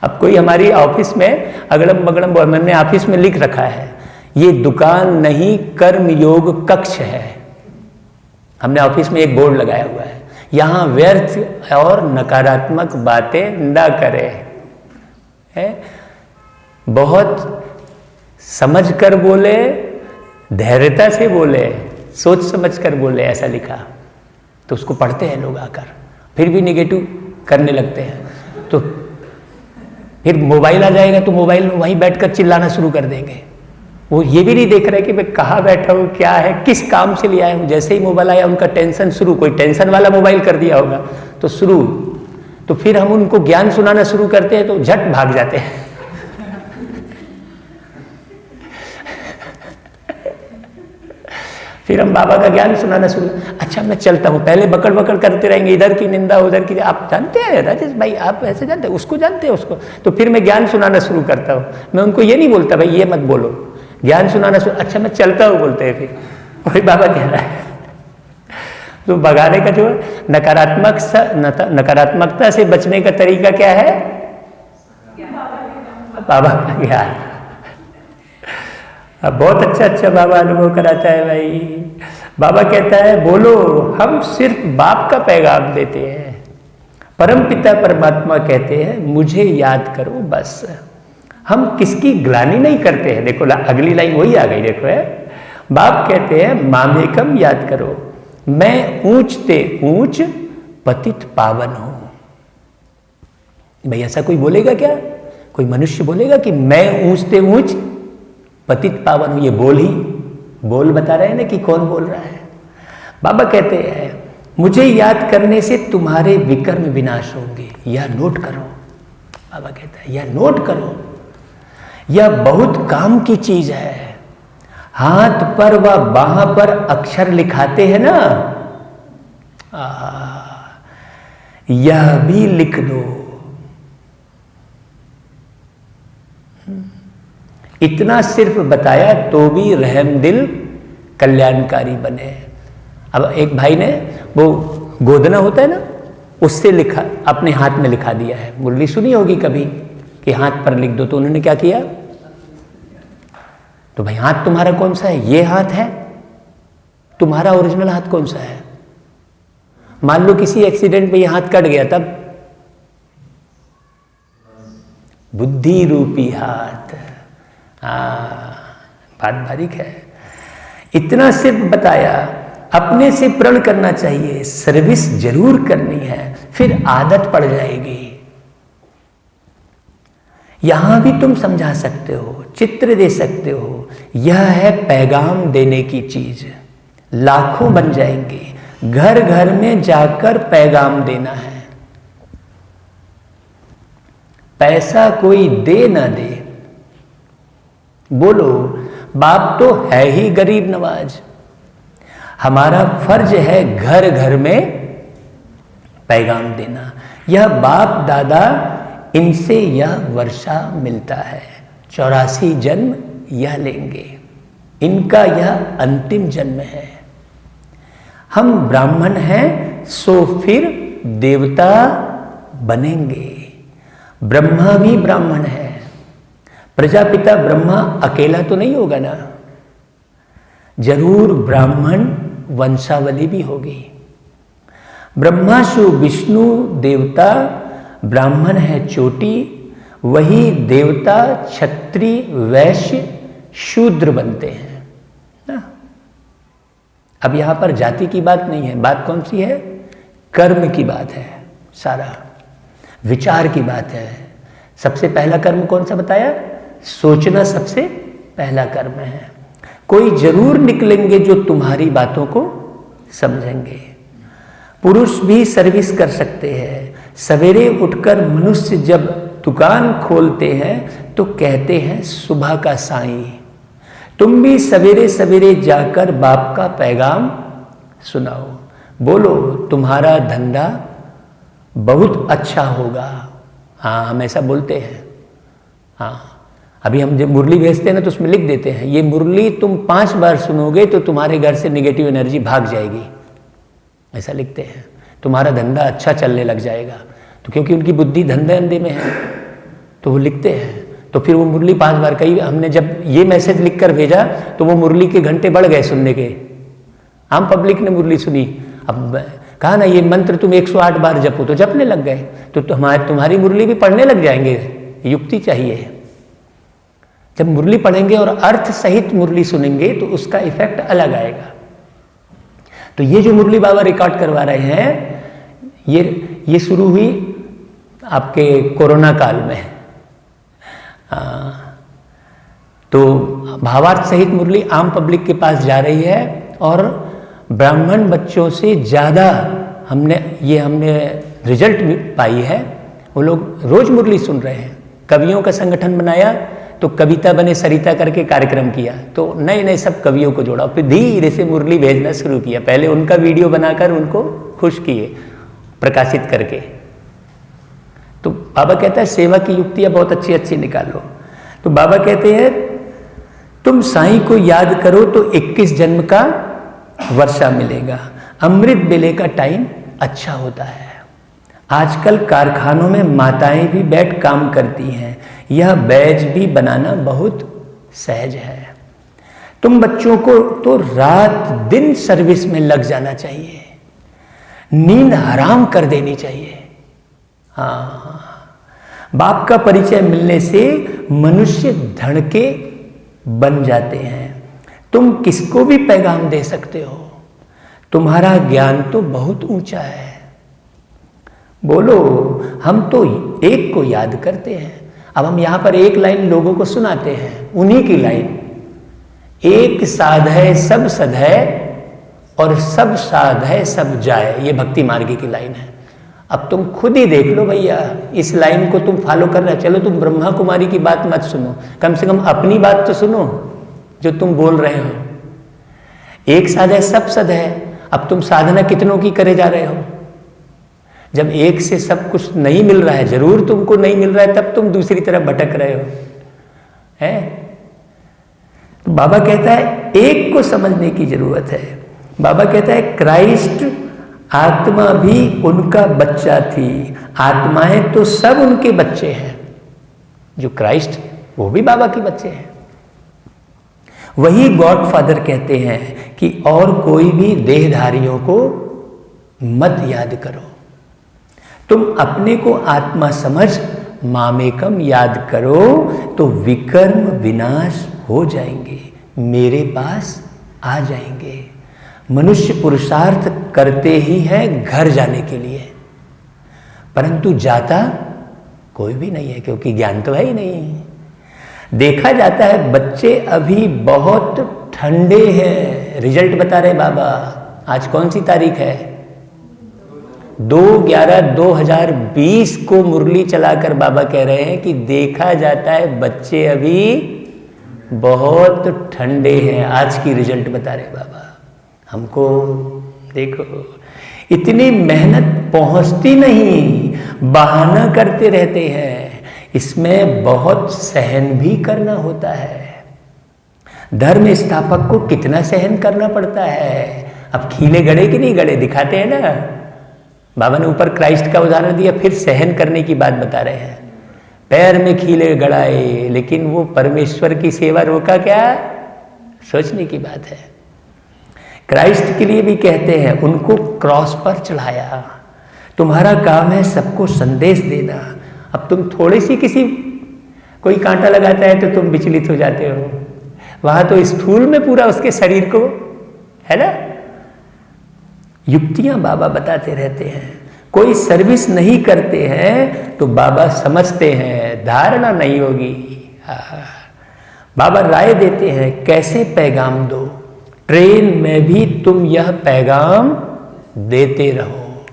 अब कोई हमारी ऑफिस में अगड़म बगड़म, मैंने ऑफिस में लिख रखा है ये दुकान नहीं कर्म योग कक्ष है। हमने ऑफिस में एक बोर्ड लगाया हुआ है, यहां व्यर्थ और नकारात्मक बातें न करें। है बहुत समझ कर बोले, धैर्यता से बोले, सोच समझ कर बोले, ऐसा लिखा। तो उसको पढ़ते हैं लोग आकर, फिर भी निगेटिव करने लगते हैं। तो फिर मोबाइल आ जाएगा तो मोबाइल में वहीं बैठकर चिल्लाना शुरू कर देंगे। वो ये भी नहीं देख रहे कि मैं कहाँ बैठा हूँ, क्या है, किस काम से ले आया हूँ। जैसे ही मोबाइल आया उनका टेंशन शुरू, कोई टेंशन वाला मोबाइल कर दिया होगा तो शुरू। तो फिर हम उनको ज्ञान सुनाना शुरू करते हैं तो झट भाग जाते हैं। फिर हम बाबा का ज्ञान सुनाना शुरू, अच्छा मैं चलता हूँ, पहले बकड़ बकड़ करते रहेंगे, इधर की निंदा उधर की, आप जानते हैं राजेश भाई, आप ऐसे जानते हैं, उसको जानते हैं उसको, तो फिर मैं ज्ञान सुनाना शुरू करता हूँ। मैं उनको ये नहीं बोलता भाई ये मत बोलो, ज्ञान सुनाना शुरू, अच्छा मैं चलता हूँ बोलते हैं, फिर वही बाबा कह रहा है। तो भगाने का जो नकारात्मकता से बचने का तरीका क्या है? बाबा का ज्ञान। अब बहुत अच्छा बाबा अनुभव कराता है भाई। बाबा कहता है बोलो, हम सिर्फ बाप का पैगाम देते हैं। परम पिता परमात्मा कहते हैं मुझे याद करो बस। हम किसकी ग्लानि नहीं करते हैं। देखो अगली लाइन वही आ गई, देखो है, बाप कहते हैं मामेकम याद करो, मैं ऊंचते ऊंच पतित पावन हूं। भाई ऐसा कोई बोलेगा क्या? कोई मनुष्य बोलेगा कि मैं ऊंचते ऊंच पतित पावन हूं? ये बोल बता रहे हैं ना कि कौन बोल रहा है। बाबा कहते हैं मुझे याद करने से तुम्हारे विकर्म विनाश होंगे, यह नोट करो। बाबा कहता है यह नोट करो, यह बहुत काम की चीज है। हाथ पर व बाह पर अक्षर लिखाते हैं ना, यह भी लिख दो। इतना सिर्फ बताया तो भी रहमदिल कल्याणकारी बने। अब एक भाई ने वो गोदना होता है ना, उससे लिखा, अपने हाथ में लिखा दिया है। मुरली सुनी होगी कभी कि हाथ पर लिख दो, तो उन्होंने क्या किया? तो भाई हाथ तुम्हारा कौन सा है? ये हाथ है, तुम्हारा ओरिजिनल हाथ कौन सा है? मान लो किसी एक्सीडेंट में ये हाथ कट गया, तब बुद्धि रूपी हाथ। बात बारीक है। इतना सिर्फ बताया, अपने से प्रण करना चाहिए, सर्विस जरूर करनी है, फिर आदत पड़ जाएगी। यहां भी तुम समझा सकते हो, चित्र दे सकते हो। यह है पैगाम देने की चीज। लाखों बन जाएंगे, घर घर में जाकर पैगाम देना है। पैसा कोई दे ना दे, बोलो बाप तो है ही गरीब नवाज। हमारा फर्ज है घर घर में पैगाम देना। यह बाप दादा, इनसे यह वर्षा मिलता है। 84 जन्म यह लेंगे, इनका यह अंतिम जन्म है। हम ब्राह्मण हैं सो फिर देवता बनेंगे। ब्रह्मा भी ब्राह्मण है, प्रजापिता ब्रह्मा अकेला तो नहीं होगा ना, जरूर ब्राह्मण वंशावली भी होगी। ब्रह्माशु विष्णु देवता, ब्राह्मण है चोटी, वही देवता क्षत्रिय वैश्य शूद्र बनते हैं ना। अब यहां पर जाति की बात नहीं है, बात कौन सी है? कर्म की बात है, सारा विचार की बात है। सबसे पहला कर्म कौन सा बताया? सोचना सबसे पहला कर्म है। कोई जरूर निकलेंगे जो तुम्हारी बातों को समझेंगे। पुरुष भी सर्विस कर सकते हैं। सवेरे उठकर मनुष्य जब दुकान खोलते हैं तो कहते हैं सुबह का साईं। तुम भी सवेरे सवेरे जाकर बाप का पैगाम सुनाओ। बोलो तुम्हारा धंधा बहुत अच्छा होगा। हाँ, हम ऐसा बोलते हैं। हाँ, अभी हम जब मुरली भेजते हैं ना तो उसमें लिख देते हैं ये मुरली तुम 5 बार सुनोगे तो तुम्हारे घर से नेगेटिव एनर्जी भाग जाएगी, ऐसा लिखते हैं। तुम्हारा धंधा अच्छा चलने लग जाएगा। तो क्योंकि उनकी बुद्धि धंधे में है तो वो लिखते हैं। तो फिर वो मुरली 5 बार, कई हमने जब ये मैसेज लिख कर भेजा तो वो मुरली के घंटे बढ़ गए सुनने के। आम पब्लिक ने मुरली सुनी। अब कहा ना ये मंत्र तुम 108 बार जपो, तो जपने लग गए। तो तुम्हारी मुरली भी पढ़ने लग जाएंगे। युक्ति चाहिए। जब मुरली पढ़ेंगे और अर्थ सहित मुरली सुनेंगे तो उसका इफेक्ट अलग आएगा। तो ये जो मुरली बाबा रिकॉर्ड करवा रहे हैं ये शुरू हुई आपके कोरोना काल में। तो भावार्थ सहित मुरली आम पब्लिक के पास जा रही है और ब्राह्मण बच्चों से ज़्यादा हमने रिजल्ट पाई है। वो लोग रोज मुरली सुन रहे हैं। कवियों का संगठन बनाया, तो कविता बने सरिता करके कार्यक्रम किया, तो नए नए सब कवियों को जोड़ा, फिर धीरे से मुरली भेजना शुरू किया। पहले उनका वीडियो बनाकर उनको खुश किए प्रकाशित करके। तो बाबा कहता है सेवा की युक्तियां बहुत अच्छी अच्छी निकालो। तो बाबा कहते हैं तुम साईं को याद करो तो 21 जन्म का वर्षा मिलेगा। अमृत बेले का टाइम अच्छा होता है। आजकल कारखानों में माताएं भी बैठ काम करती हैं, यह बैज भी बनाना बहुत सहज है। तुम बच्चों को तो रात दिन सर्विस में लग जाना चाहिए, नींद हराम कर देनी चाहिए। हाँ, बाप का परिचय मिलने से मनुष्य धड़ के बन जाते हैं। तुम किसको भी पैगाम दे सकते हो, तुम्हारा ज्ञान तो बहुत ऊंचा है। बोलो, हम तो एक को याद करते हैं। अब हम यहां पर एक लाइन लोगों को सुनाते हैं, उन्हीं की लाइन, एक साध है सब सद है और सब साध है सब जाए, ये भक्ति मार्गी की लाइन है। अब तुम खुद ही देख लो भैया, इस लाइन को तुम फॉलो कर रहे हो। चलो तुम ब्रह्मा कुमारी की बात मत सुनो, कम से कम अपनी बात तो सुनो जो तुम बोल रहे हो। एक साध है सब सद है, अब तुम साधना कितनों की करे जा रहे हो? जब एक से सब कुछ नहीं मिल रहा है, जरूर तुमको नहीं मिल रहा है, तब तुम दूसरी तरफ भटक रहे हो, है? तो बाबा कहता है एक को समझने की जरूरत है। बाबा कहता है क्राइस्ट आत्मा भी उनका बच्चा थी, आत्माएं तो सब उनके बच्चे हैं। जो क्राइस्ट वो भी बाबा के बच्चे हैं। वही गॉडफादर कहते हैं कि और कोई भी देहधारियों को मत याद करो, तुम अपने को आत्मा समझ मामेकम याद करो तो विकर्म विनाश हो जाएंगे, मेरे पास आ जाएंगे। मनुष्य पुरुषार्थ करते ही है घर जाने के लिए, परंतु जाता कोई भी नहीं है, क्योंकि ज्ञान तो है ही नहीं। देखा जाता है बच्चे अभी बहुत ठंडे हैं। रिजल्ट बता रहे बाबा, आज कौन सी तारीख है? 2/11/2020 को मुरली चलाकर बाबा कह रहे हैं कि देखा जाता है बच्चे अभी बहुत ठंडे हैं। आज की रिजल्ट बता रहे बाबा हमको। देखो इतनी मेहनत पहुंचती नहीं, बहाना करते रहते हैं। इसमें बहुत सहन भी करना होता है। धर्म स्थापक को कितना सहन करना पड़ता है। अब खीले गड़े कि नहीं गड़े दिखाते हैं ना। बाबा ने ऊपर क्राइस्ट का उदाहरण दिया, फिर सहन करने की बात बता रहे हैं। पैर में खीले गड़ाए, लेकिन वो परमेश्वर की सेवा रोका क्या? सोचने की बात है। क्राइस्ट के लिए भी कहते हैं उनको क्रॉस पर चढ़ाया। तुम्हारा काम है सबको संदेश देना। अब तुम थोड़ी सी किसी कोई कांटा लगाता है तो तुम विचलित हो जाते हो, वहां तो स्थूल में पूरा उसके शरीर को, है ना। युक्तियां बाबा बताते रहते हैं। कोई सर्विस नहीं करते हैं तो बाबा समझते हैं, धारणा नहीं होगी। बाबा राय देते हैं कैसे पैगाम दो। ट्रेन में भी तुम यह पैगाम देते रहो।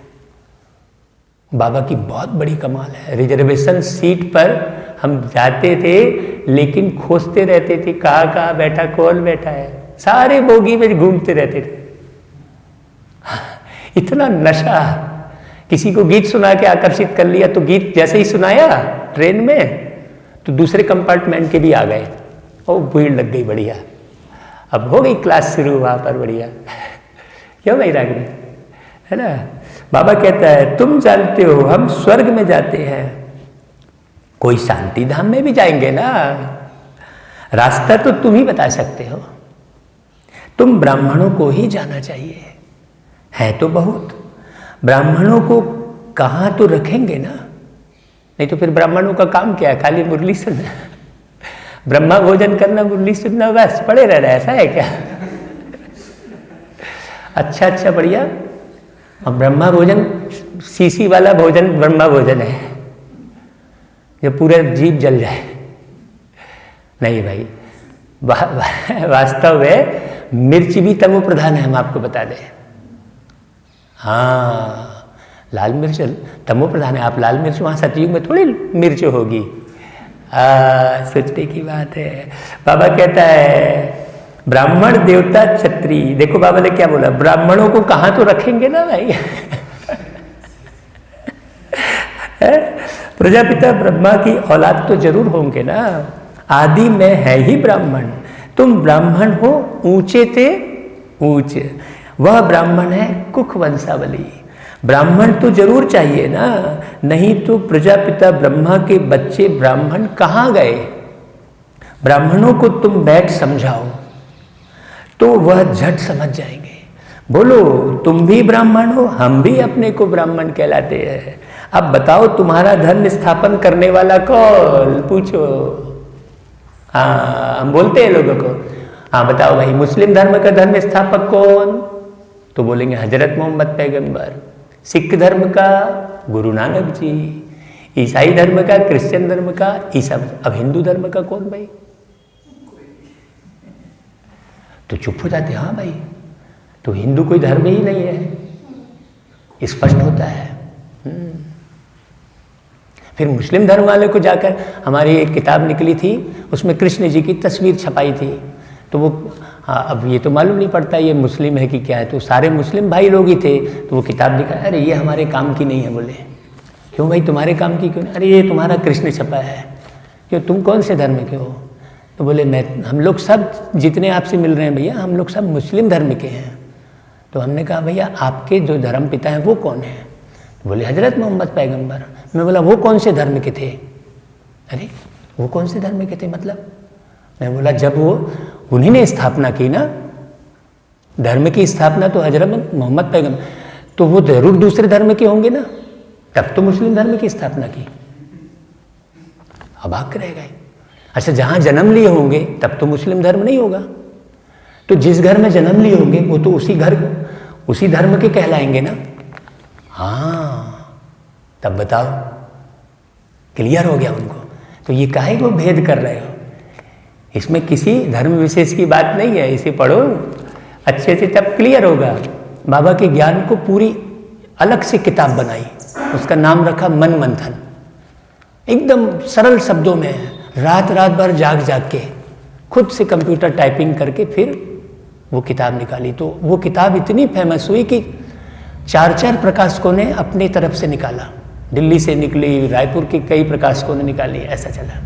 बाबा की बहुत बड़ी कमाल है। रिजर्वेशन सीट पर हम जाते थे, लेकिन खोजते रहते थे कहाँ कहाँ बैठा, कौन बैठा है। सारे बोगी में घूमते रहते थे। इतना नशा। किसी को गीत सुना के आकर्षित कर लिया तो गीत जैसे ही सुनाया ट्रेन में तो दूसरे कंपार्टमेंट के भी आ गए और भीड़ लग गई बढ़िया। अब हो गई क्लास शुरू वहां पर बढ़िया। क्यों भाई रागनी, है ना। बाबा कहता है तुम जानते हो हम स्वर्ग में जाते हैं, कोई शांति धाम में भी जाएंगे ना। रास्ता तो तुम ही बता सकते हो। तुम ब्राह्मणों को ही जाना चाहिए, है तो बहुत। ब्राह्मणों को कहाँ तो रखेंगे ना, नहीं तो फिर ब्राह्मणों का काम क्या है? खाली मुरली सुनना, ब्रह्मा भोजन करना, मुरली सुनना, बस पड़े रहना, ऐसा है क्या? अच्छा अच्छा बढ़िया। और ब्रह्मा भोजन सीसी वाला भोजन ब्रह्मा भोजन है जो पूरे जीव जल जाए। नहीं भाई, वास्तव में मिर्च भी तमो प्रधान है, हम आपको बता दें। हाँ, लाल मिर्च तमो प्रधान है। आप लाल मिर्च वहाँ सतयुग में थोड़ी मिर्च होगी, सोचने की बात है। बाबा कहता है ब्राह्मण देवता क्षत्रिय, देखो बाबा ने क्या बोला, ब्राह्मणों को कहाँ तो रखेंगे ना भाई प्रजापिता ब्रह्मा की औलाद तो जरूर होंगे ना, आदि में है ही ब्राह्मण, तुम ब्राह्मण हो ऊंचे थे ऊंच, वह ब्राह्मण है कुख वंशावली, ब्राह्मण तो जरूर चाहिए ना, नहीं तो प्रजापिता ब्रह्मा के बच्चे ब्राह्मण कहाँ गए। ब्राह्मणों को तुम बैठ समझाओ तो वह झट समझ जाएंगे। बोलो तुम भी ब्राह्मण हो, हम भी अपने को ब्राह्मण कहलाते हैं, अब बताओ तुम्हारा धर्म स्थापन करने वाला कौन, पूछो। हाँ हम बोलते हैं लोगों को, हाँ बताओ भाई मुस्लिम धर्म का धर्म स्थापक कौन, तो बोलेंगे हजरत मोहम्मद पैगंबर, सिख धर्म का गुरु नानक जी, ईसाई धर्म का, क्रिश्चियन धर्म का ईसा, अब हिंदू धर्म का कौन भाई, तो चुप हो जाते, हाँ भाई तो हिंदू कोई धर्म ही नहीं है, स्पष्ट होता है। फिर मुस्लिम धर्म वाले को जाकर, हमारी एक किताब निकली थी उसमें कृष्ण जी की तस्वीर छपाई थी, तो वो हाँ अब ये तो मालूम नहीं पड़ता ये मुस्लिम है कि क्या है, तो सारे मुस्लिम भाई लोग ही थे, तो वो किताब दिखा, अरे ये हमारे काम की नहीं है। बोले क्यों भाई तुम्हारे काम की क्यों नहीं, अरे ये तुम्हारा कृष्ण छपा है, क्यों तुम कौन से धर्म के हो, तो बोले मैं, हम लोग सब जितने आपसे मिल रहे हैं भैया हम लोग सब मुस्लिम धर्म के हैं। तो हमने कहा भैया आपके जो धर्म पिता हैं वो कौन है, तो बोले हजरत मोहम्मद पैगंबर। मैं बोला वो कौन से धर्म के थे, अरे वो कौन से धर्म के थे मतलब, मैं बोला जब वो उन्हीं ने स्थापना की ना धर्म की स्थापना, तो हजरत मोहम्मद पैगंबर, तो वो जरूर दूसरे धर्म के होंगे ना, तब तो मुस्लिम धर्म की स्थापना की। अबाक रह गए, अच्छा जहां जन्म लिए होंगे तब तो मुस्लिम धर्म नहीं होगा, तो जिस घर में जन्म लिए होंगे वो तो उसी धर्म के कहलाएंगे ना। हाँ तब बताओ, क्लियर हो गया उनको। तो ये काहे को भेद कर रहे हो, इसमें किसी धर्म विशेष की बात नहीं है, इसे पढ़ो अच्छे से तब क्लियर होगा। बाबा के ज्ञान को पूरी अलग से किताब बनाई, उसका नाम रखा मन मंथन, एकदम सरल शब्दों में, रात भर जाग के खुद से कंप्यूटर टाइपिंग करके फिर वो किताब निकाली। तो वो किताब इतनी फेमस हुई कि 4 प्रकाशकों ने अपनी तरफ से निकाला, दिल्ली से निकली, रायपुर के कई प्रकाशकों ने निकाली, ऐसा चला।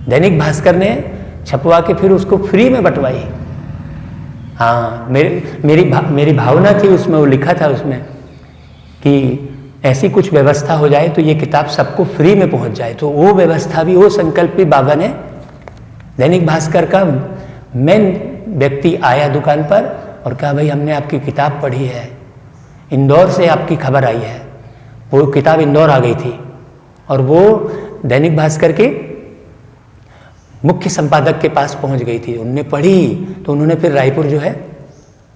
दैनिक भास्कर ने छपवा के फिर उसको फ्री में बंटवाई। हाँ मेरी भावना थी उसमें, वो लिखा था उसमें कि ऐसी कुछ व्यवस्था हो जाए तो ये किताब सबको फ्री में पहुंच जाए। तो वो व्यवस्था भी, वो संकल्प भी बाबा ने, दैनिक भास्कर का मेन व्यक्ति आया दुकान पर और कहा भाई हमने आपकी किताब पढ़ी है, इंदौर से आपकी खबर आई है। वो किताब इंदौर आ गई थी और वो दैनिक भास्कर के मुख्य संपादक के पास पहुंच गई थी। उन्होंने पढ़ी तो उन्होंने फिर रायपुर जो है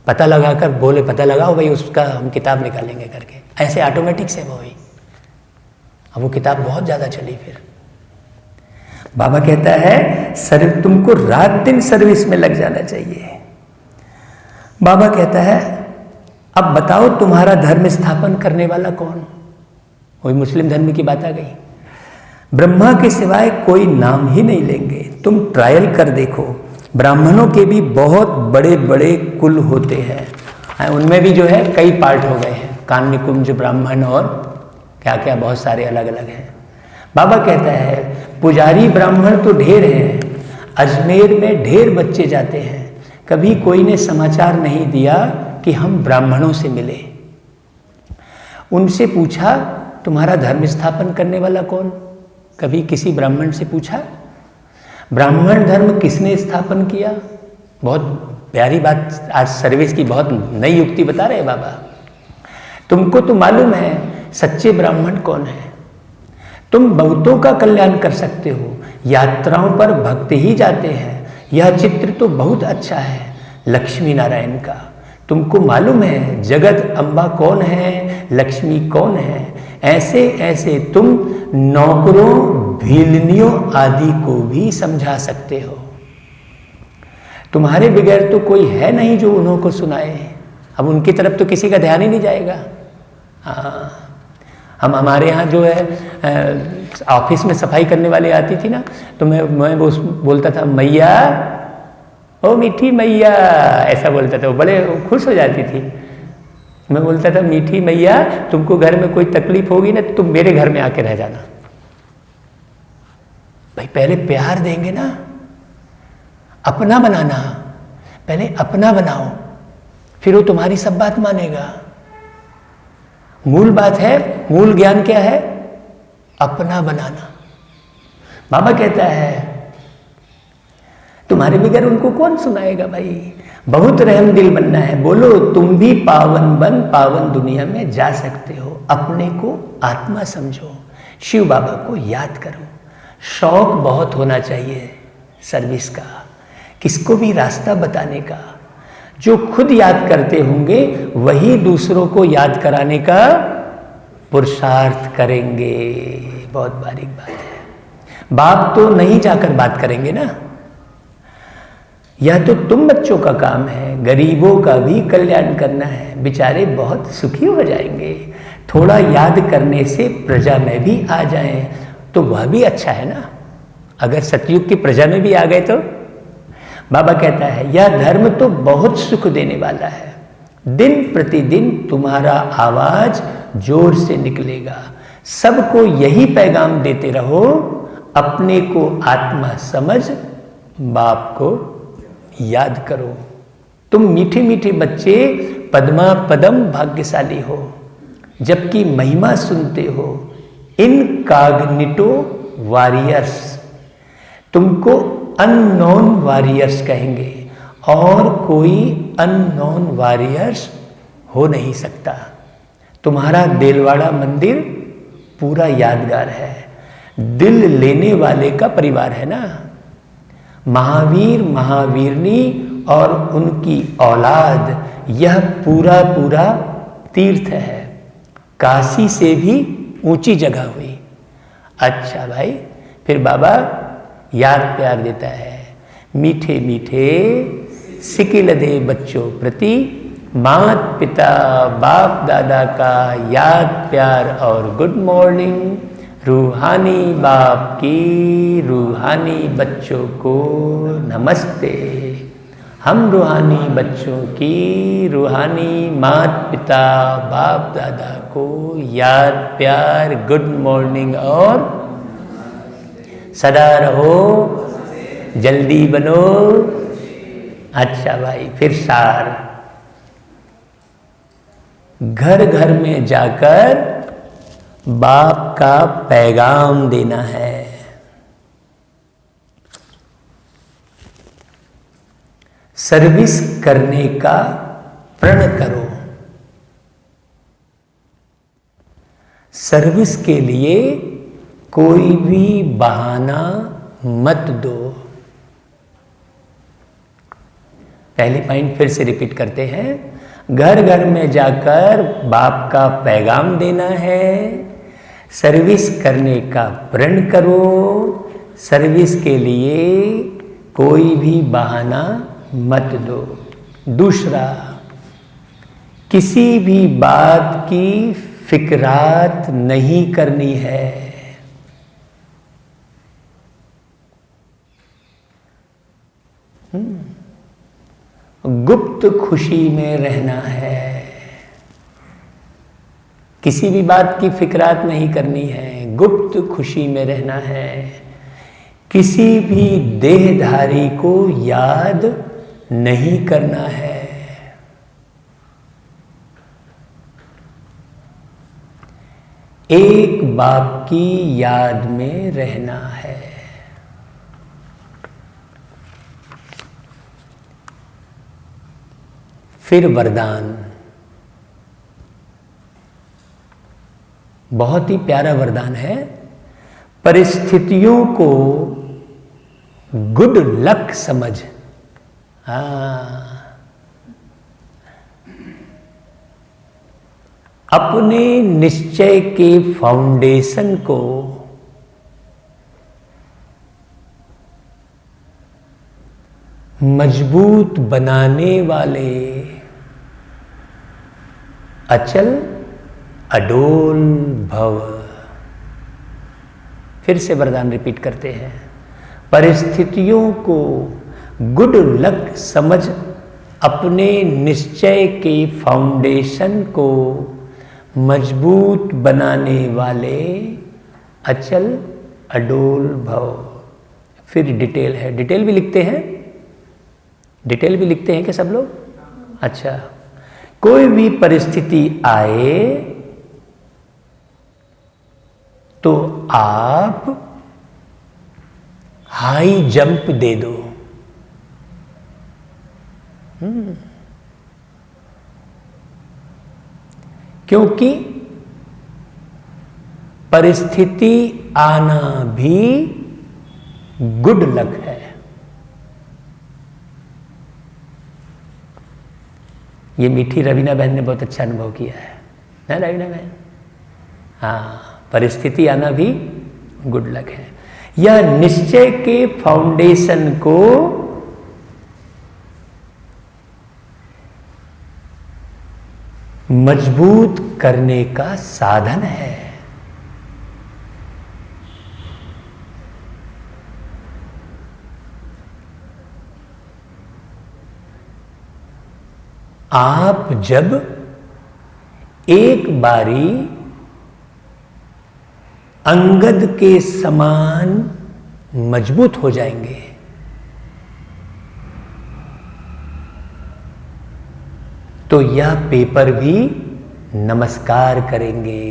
पता लगाकर बोले पता लगाओ भाई उसका हम किताब निकालेंगे करके, ऐसे ऑटोमेटिक से वो हुई। अब वो किताब बहुत ज़्यादा चली। फिर बाबा कहता है तुमको रात दिन सर्विस में लग जाना चाहिए। बाबा कहता है अब बताओ तुम्हारा धर्म स्थापन करने वाला कौन, वही मुस्लिम धर्म की बात आ गई। ब्रह्मा के सिवाय कोई नाम ही नहीं लेंगे, तुम ट्रायल कर देखो, ब्राह्मणों के भी बहुत बड़े बड़े कुल होते हैं, उनमें भी जो है कई पार्ट हो गए हैं, कान्यकुंज ब्राह्मण और क्या क्या बहुत सारे अलग अलग हैं। बाबा कहता है पुजारी ब्राह्मण तो ढेर हैं, अजमेर में ढेर बच्चे जाते हैं, कभी कोई ने समाचार नहीं दिया कि हम ब्राह्मणों से मिले। उनसे पूछा तुम्हारा धर्म स्थापन करने वाला कौन, कभी किसी ब्राह्मण से पूछा ब्राह्मण धर्म किसने स्थापन किया। बहुत प्यारी बात, आज सर्विस की बहुत नई युक्ति बता रहे हैं बाबा। तुमको तो मालूम है सच्चे ब्राह्मण कौन है, तुम बहुतों का कल्याण कर सकते हो, यात्राओं पर भक्त ही जाते हैं, यह चित्र तो बहुत अच्छा है लक्ष्मी नारायण का। तुमको मालूम है जगत अम्बा कौन है, लक्ष्मी कौन है, ऐसे ऐसे तुम नौकरों भीलनियों आदि को भी समझा सकते हो। तुम्हारे बगैर तो कोई है नहीं जो उन्हों को सुनाए। अब उनकी तरफ तो किसी का ध्यान ही नहीं जाएगा। हम हमारे यहाँ जो है ऑफिस में सफाई करने वाले आती थी ना, तो मैं वो बोलता था, मैया ओ मीठी मैया, ऐसा बोलता था। वो बड़े खुश हो जाती थी। मैं बोलता था, मीठी मैया तुमको घर में कोई तकलीफ होगी ना, तुम मेरे घर में आके रह जाना। भाई पहले प्यार देंगे ना, अपना बनाना, पहले अपना बनाओ, फिर वो तुम्हारी सब बात मानेगा। मूल बात है, मूल ज्ञान क्या है? अपना बनाना। बाबा कहता है तुम्हारे बगैर उनको कौन सुनाएगा भाई। बहुत रहम दिल बनना है। बोलो तुम भी पावन बन पावन दुनिया में जा सकते हो। अपने को आत्मा समझो, शिव बाबा को याद करो। शौक बहुत होना चाहिए सर्विस का, किसको भी रास्ता बताने का। जो खुद याद करते होंगे वही दूसरों को याद कराने का पुरुषार्थ करेंगे। बहुत बारीक बात है। बाप तो नहीं जाकर बात करेंगे ना, या तो तुम बच्चों का काम है, गरीबों का भी कल्याण करना है। बेचारे बहुत सुखी हो जाएंगे। थोड़ा याद करने से प्रजा में भी आ जाएं तो वह भी अच्छा है ना। अगर सतयुग की प्रजा में भी आ गए तो बाबा कहता है यह धर्म तो बहुत सुख देने वाला है। दिन प्रतिदिन तुम्हारा आवाज जोर से निकलेगा। सबको यही पैगाम देते रहो, अपने को आत्मा समझ, बाप को याद करो। तुम मीठे मीठे बच्चे पद्मा पदम भाग्यशाली हो, जबकि महिमा सुनते हो इनकॉग्निटो वॉरियर्स। तुमको अननोन वॉरियर्स कहेंगे और कोई अननोन वॉरियर्स हो नहीं सकता। तुम्हारा देलवाड़ा मंदिर पूरा यादगार है, दिल लेने वाले का परिवार है ना। महावीर महावीरनी और उनकी औलाद यह पूरा पूरा तीर्थ है, काशी से भी ऊंची जगह हुई। अच्छा भाई, फिर बाबा याद प्यार देता है। मीठे मीठे सिकिल दे बच्चों प्रति मात पिता बाप दादा का याद प्यार और गुड मॉर्निंग। रूहानी बाप की रूहानी बच्चों को नमस्ते। हम रूहानी बच्चों की रूहानी मात पिता बाप दादा को याद प्यार गुड मॉर्निंग और सदा रहो, जल्दी बनो। अच्छा भाई, फिर सार। घर घर में जाकर बाप का पैगाम देना है। सर्विस करने का प्रण करो। सर्विस के लिए कोई भी बहाना मत दो। पहली पॉइंट फिर से रिपीट करते हैं। घर घर में जाकर बाप का पैगाम देना है। सर्विस करने का प्रण करो। सर्विस के लिए कोई भी बहाना मत दो। दूसरा, किसी भी बात की फिक्रात नहीं करनी है। गुप्त खुशी में रहना है। किसी भी बात की फिक्रात नहीं करनी है, गुप्त खुशी में रहना है। किसी भी देहधारी को याद नहीं करना है। एक बाप की याद में रहना है। फिर वरदान, बहुत ही प्यारा वरदान है। परिस्थितियों को गुड लक समझ। अपने निश्चय के फाउंडेशन को मजबूत बनाने वाले अचल अडोल भव। फिर से वरदान रिपीट करते हैं। परिस्थितियों को गुड लक समझ अपने निश्चय के फाउंडेशन को मजबूत बनाने वाले अचल अडोल भव। फिर डिटेल है, डिटेल भी लिखते हैं, डिटेल भी लिखते हैं कि सब लोग? अच्छा, कोई भी परिस्थिति आए तो आप हाई जंप दे दो। क्योंकि परिस्थिति आना भी गुड लक है। ये मीठी रवीना बहन ने बहुत अच्छा अनुभव किया है ना रवीना बहन? हाँ, परिस्थिति आना भी गुड लक है। यह निश्चय के फाउंडेशन को मजबूत करने का साधन है। आप जब एक बारी अंगद के समान मजबूत हो जाएंगे तो यह पेपर भी नमस्कार करेंगे।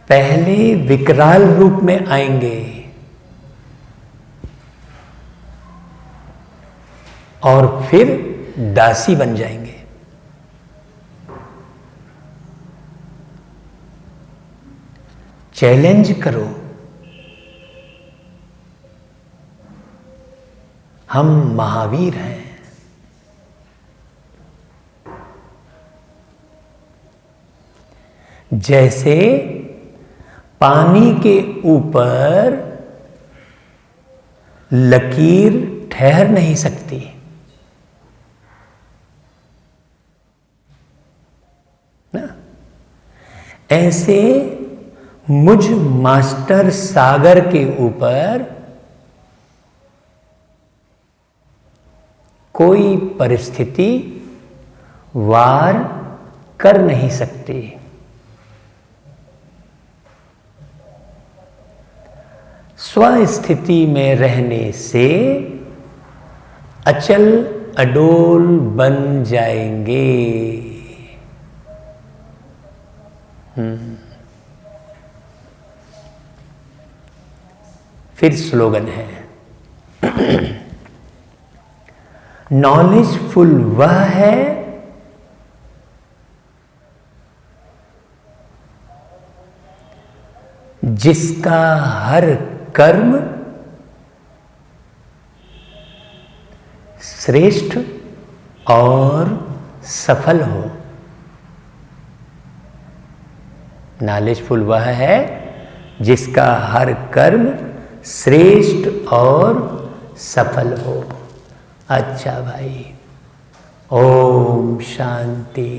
पहले विकराल रूप में आएंगे और फिर दासी बन जाएंगे। चैलेंज करो, हम महावीर हैं। जैसे पानी के ऊपर लकीर ठहर नहीं सकती, ना? ऐसे मुझ मास्टर सागर के ऊपर कोई परिस्थिति वार कर नहीं सकती। स्वस्थिति में रहने से अचल अडोल बन जाएंगे। फिर स्लोगन है, नॉलेजफुल वह है जिसका हर कर्म श्रेष्ठ और सफल हो। नॉलेजफुल वह है जिसका हर कर्म श्रेष्ठ और सफल हो। अच्छा भाई, ओम शांति।